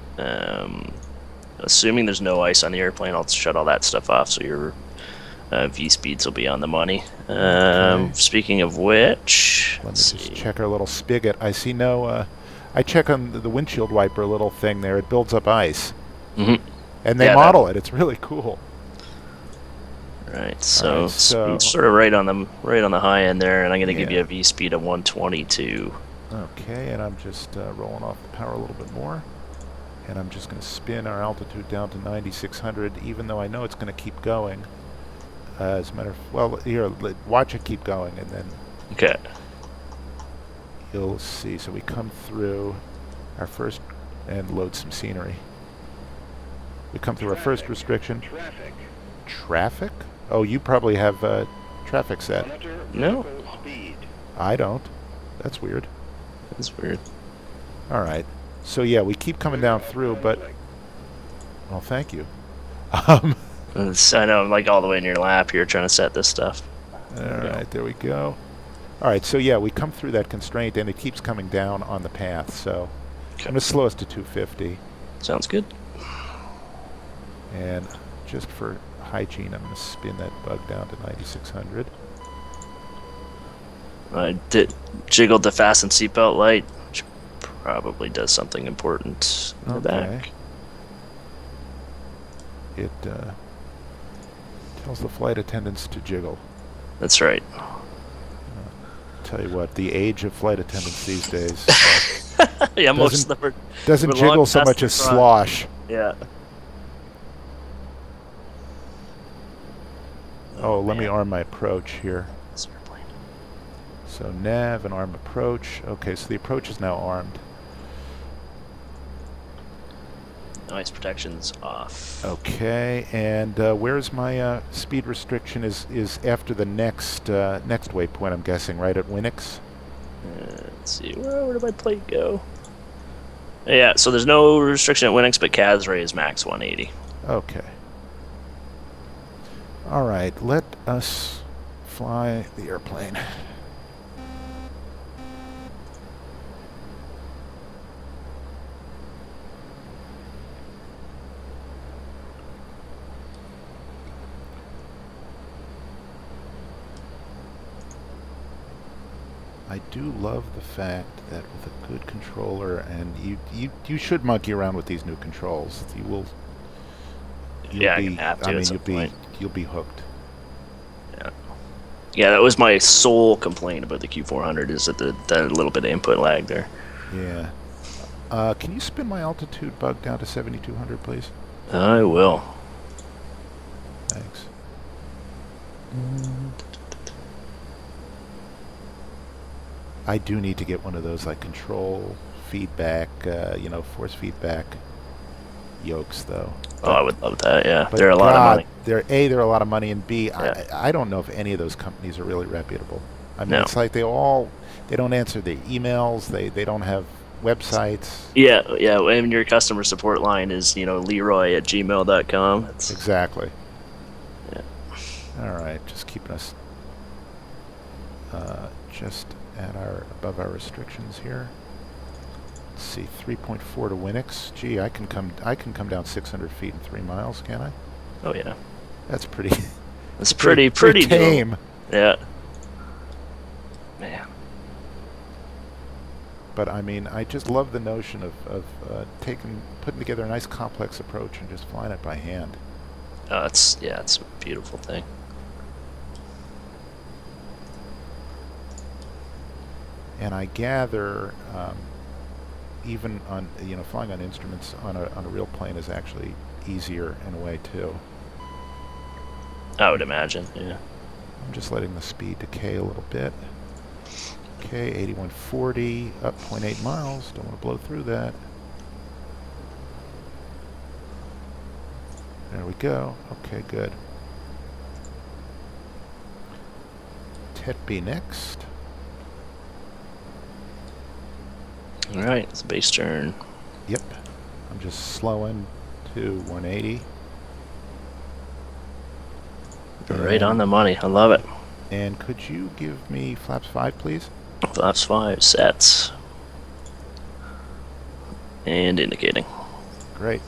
Assuming there's no ice on the airplane, I'll shut all that stuff off, so your V speeds will be on the money. Okay. Speaking of which, let me just check our little spigot. I see no. I check on the windshield wiper little thing there. It builds up ice, and they model it. It's really cool. Right. So speed's sort of right on the high end there, and I'm going to give you a V speed of 122. Okay, and I'm just rolling off the power a little bit more, and I'm just going to spin our altitude down to 9,600, even though I know it's going to keep going. As a matter of, well, here, watch it keep going, and then you'll see. So we come through our first and load some scenery. We come through our first restriction. Traffic? Oh, you probably have traffic set. No, I don't. That's weird. That's weird. All right. So yeah, we keep coming down through, but well, thank you. I know, I'm like all the way in your lap here trying to set this stuff. All right, there we go. All right, so yeah, we come through that constraint, and it keeps coming down on the path. So I'm going to slow us to 250. Sounds good. And just for hygiene, I'm going to spin that bug down to 9,600. I jiggled the fasten seatbelt light, which probably does something important in the back. It tells the flight attendants to jiggle. That's right. Tell you what, the age of flight attendants these days yeah, most of them doesn't jiggle so much as slosh. Yeah. Oh, let me arm my approach here. So nav and arm approach. Okay, so the approach is now armed. Noise protection's off. Okay, and where's my speed restriction? Is after the next waypoint, I'm guessing, right at Winix? Let's see, where did my plate go? Yeah, so there's no restriction at Winix, but Casray is max 180. Okay. All right, let us fly the airplane. I do love the fact that with a good controller, and you should monkey around with these new controls. You'll be hooked. Yeah. Yeah, that was my sole complaint about the Q400 is that that little bit of input lag there. Yeah. Can you spin my altitude bug down to 7,200, please? I will. Thanks. I do need to get one of those like control feedback, force feedback yokes though. Oh, I would love that. Yeah, But they're a lot of money. They're a lot of money, and B, Yeah. I don't know if any of those companies are really reputable. I mean, No. it's like they don't answer their emails. They don't have websites. Yeah, and your customer support line is, Leroy@gmail.com. Exactly. Yeah. All right, just keeping us just above our restrictions here. Let's see, 3.4 to Winix. Gee, I can come down 600 feet in 3 miles, can I? Oh yeah, That's pretty. it's pretty tame. doable. Yeah. Man. But I mean, I just love the notion of putting together a nice complex approach and just flying it by hand. Oh, it's a beautiful thing. And I gather, even on flying on instruments on a real plane is actually easier in a way too. I would imagine. Yeah. I'm just letting the speed decay a little bit. Okay, 8140, up 0.8 miles. Don't want to blow through that. There we go. Okay, good. Tetby next. All right, it's a base turn. Yep. I'm just slowing to 180. Right on the money. I love it. And could you give me flaps 5, please? Flaps 5 sets. And indicating. Great.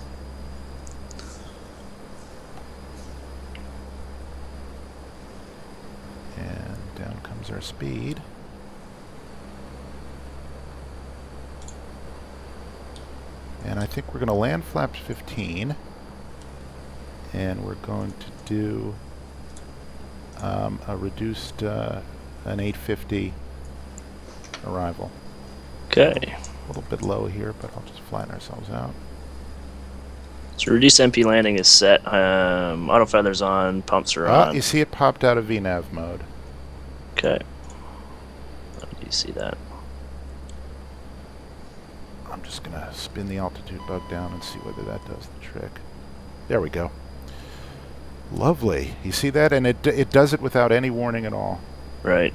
And down comes our speed. And I think we're going to land flaps 15. And we're going to do a reduced, an 850 arrival. Okay. A little bit low here, but I'll just flatten ourselves out. So reduce MP landing is set. Auto feathers on, pumps are on. You see it popped out of VNAV mode. Okay. How do you see that? I'm just going to spin the altitude bug down and see whether that does the trick. There we go. Lovely. You see that? And it does it without any warning at all. Right.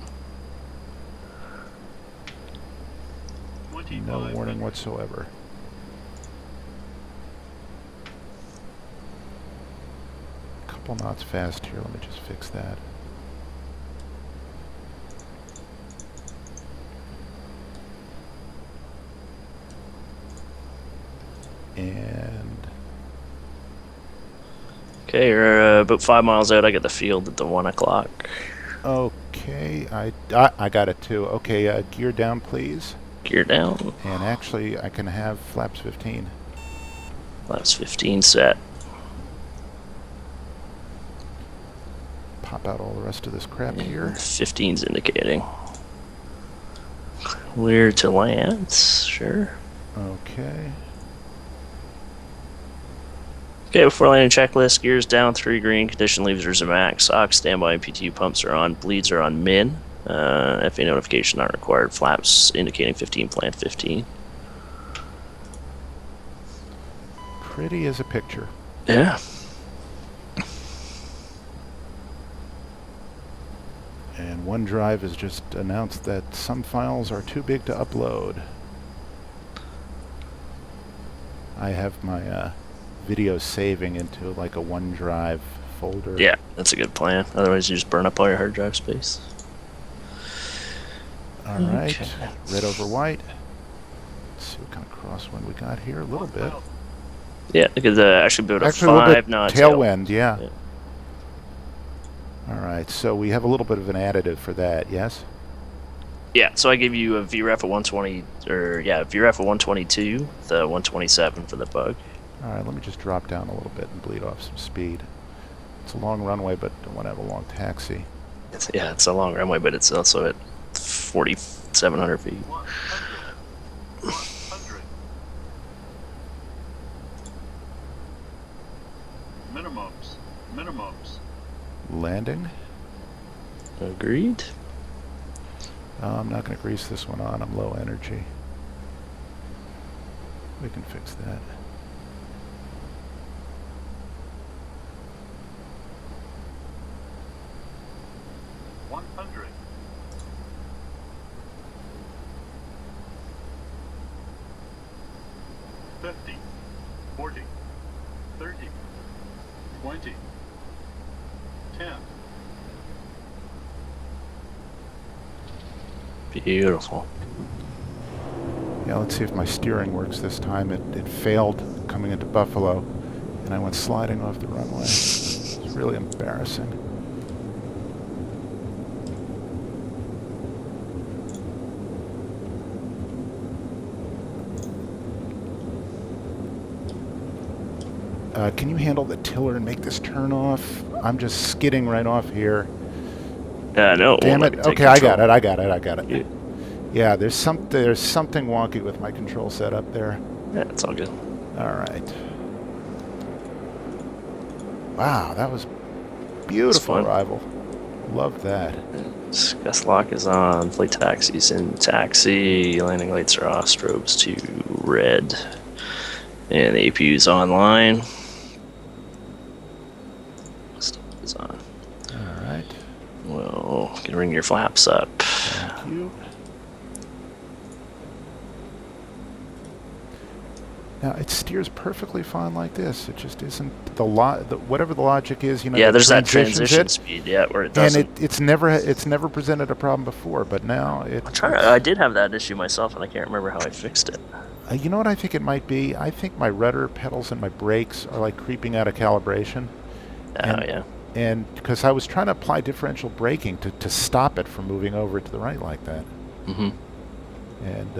No warning whatsoever. Couple knots fast here. Let me just fix that. And Okay, you're about 5 miles out. I get the field at the 1 o'clock. okay, I got it too. Okay, gear down, please. Gear down. And actually, I can have flaps 15. Flaps 15 set. Pop out all the rest of this crap here. 15's indicating. Clear to land. Sure. Okay. Okay, before landing checklist, gears down, 3 green, condition leavers are max, aux, standby, and PTU pumps are on, bleeds are on min, FA notification not required, flaps indicating 15, plant 15. Pretty as a picture. Yeah. And OneDrive has just announced that some files are too big to upload. I have my video saving into like a OneDrive folder. Yeah, that's a good plan. Otherwise, you just burn up all your hard drive space. All right, Okay. red over white. Let's see what kind of crosswind we got here. A little bit. Yeah, because actually about a Actually, a little 5 bit knot tailwind, yeah. Yeah. All right, so we have a little bit of an additive for that, yes? Yeah, so I gave you a VREF at 120, VREF at 122, the 127 for the bug. All right, let me just drop down a little bit and bleed off some speed. It's a long runway, but don't want to have a long taxi. It's a long runway, but it's also at 4,700 feet. 100. Minimums. Landing. Agreed. I'm not going to grease this one on. I'm low energy. We can fix that. $100. 50, 40, 30, 20, 10. Beautiful. Yeah, let's see if my steering works this time. It failed coming into Buffalo, and I went sliding off the runway. It's really embarrassing. Can you handle the tiller and make this turn off? I'm just skidding right off here. No. Damn it. Okay, I got it. Yeah. Yeah, there's something wonky with my control setup there. Yeah, it's all good. All right. Wow, that was beautiful fun. arrival. Love that. Gust lock is on. Flight taxi's in taxi. Landing lights are off. Strobes to red. And the APU's online. Stuff is on. All right. Well, you can ring your flaps up. Thank you. Now it steers perfectly fine like this. It just isn't whatever the logic is. You know. Yeah, that there's that transitions transition it, speed. Yeah, where it doesn't. and it's never presented a problem before, but now it. I did have that issue myself, and I can't remember how I fixed it. You know what I think it might be? I think my rudder pedals and my brakes are like creeping out of calibration. Yeah. And because I was trying to apply differential braking to stop it from moving over to the right like that. Mm-hmm. And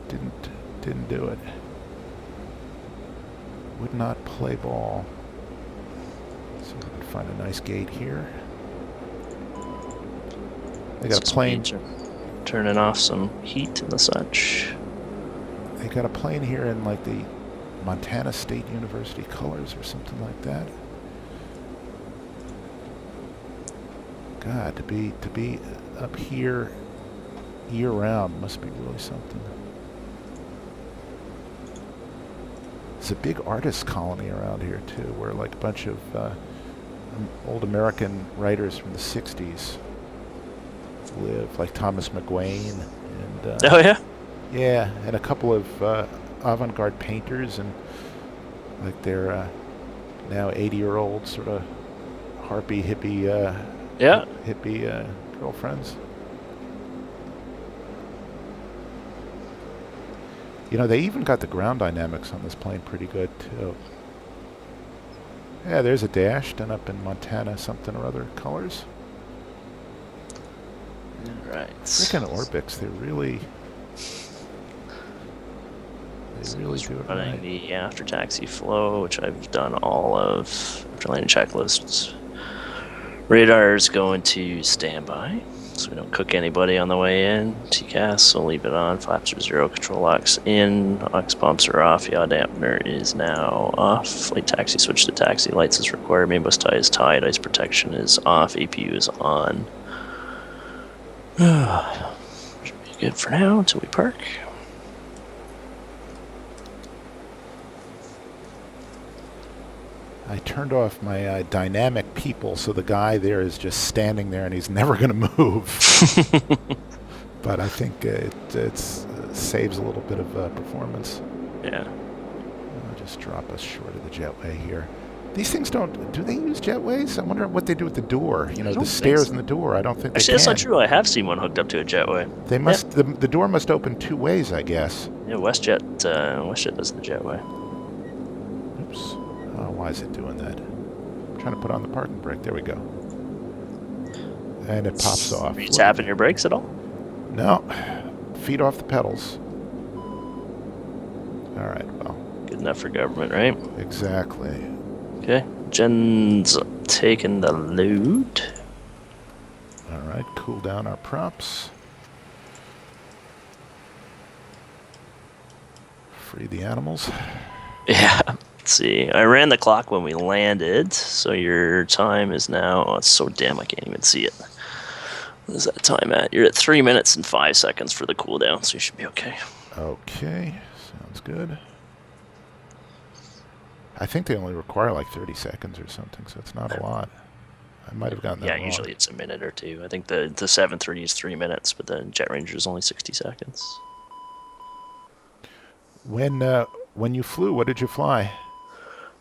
didn't do it. Would not play ball. So we can find a nice gate here. They got a plane. Turning off some heat and the such. They got a plane here in like the Montana State University colors or something like that. God, to be up here year round must be really something. There's a big artist colony around here too, where like a bunch of old American writers from the '60s live, like Thomas McGuane and Oh yeah. yeah, and a couple of avant-garde painters, and like they're now 80-year-old sort of harpy hippie hippie girlfriends. You know, they even got the ground dynamics on this plane pretty good too. Yeah, there's a dash done up in Montana something or other colors. Right. Frickin' Orbx, they really do it Running right. the after taxi flow, which I've done all of. After landing checklists. Radar's going to standby, so we don't cook anybody on the way in. TCAS, so leave it on. Flaps are 0, control locks in. Aux pumps are off. Yaw dampener is now off. Flight taxi switch to taxi. Lights is required. Main bus tie is tied. Ice protection is off. APU is on. Should be good for now until we park. I turned off my dynamic people, so the guy there is just standing there and he's never going to move. But I think it saves a little bit of performance. Yeah. I'll just drop us short of the jetway here. These things do they use jetways? I wonder what they do with the door. You know, the stairs and the door. I don't think Actually, they that's can. not true. I have seen one hooked up to a jetway. They must. The door must open two ways, I guess. Yeah, WestJet does the jetway. Oops. Oh, why is it doing that? I'm trying to put on the parking brake. There we go. And it pops off. Are you tapping your brakes at all? No. Feet off the pedals. All right, well. Good enough for government, right? Exactly. Okay. Jen's taking the load. right, cool down our props. Free the animals. Yeah. Let's see. I ran the clock when we landed, so your time is now. Oh, it's so dim I can't even see it. What is that time at? You're at 3 minutes and 5 seconds for the cooldown, so you should be okay. Okay, sounds good. I think they only require like 30 seconds or something, so it's not a lot. I might have gotten that wrong. Yeah, usually it's a minute or two. I think the 7.3 is 3 minutes, but the Jet Ranger is only 60 seconds. When you flew, what did you fly?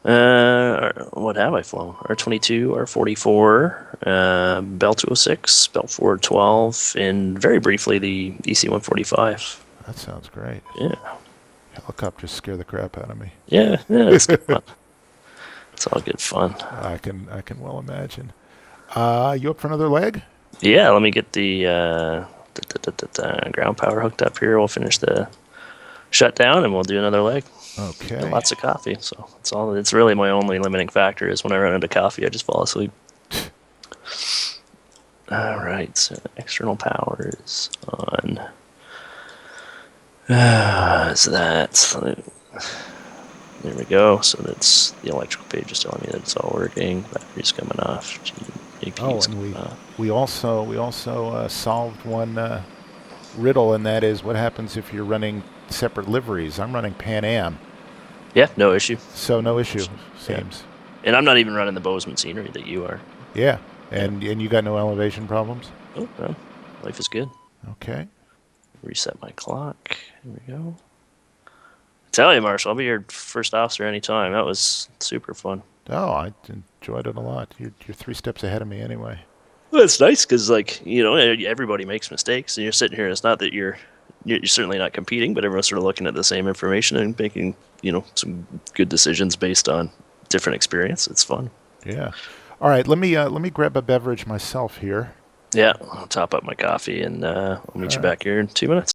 What have I flown? R-22, R-44, Bell 206, Bell 412, and very briefly the EC-145. That sounds great. Yeah. Helicopters scare the crap out of me. Yeah, it's good fun. It's all good fun. I can well imagine. You up for another leg? Yeah, let me get the ground power hooked up here. We'll finish the shutdown and we'll do another leg. Okay. And lots of coffee, so it's all. It's really my only limiting factor is when I run out of coffee, I just fall asleep. All right, so external power is on. So that's. There we go. So that's the electrical page is telling me that it's all working. Battery's coming off. APU's coming off. we also solved one riddle, and that is what happens if you're running separate liveries. I'm running Pan Am. Yeah, no issue. So no issue, seems. Yeah. And I'm not even running the Bozeman scenery that you are. Yeah, and you got no elevation problems? Oh, no. Life is good. Okay. Reset my clock. Here we go. I tell you, Marshall, I'll be your first officer anytime. That was super fun. Oh, I enjoyed it a lot. You're 3 steps ahead of me anyway. Well, it's nice because, like, you know, everybody makes mistakes, and you're sitting here. And it's not that you're certainly not competing, but everyone's sort of looking at the same information and making, you know, some good decisions based on different experience. It's fun. Yeah. All right. Let me grab a beverage myself here. Yeah, I'll top up my coffee, and I'll meet you back here in 2 minutes.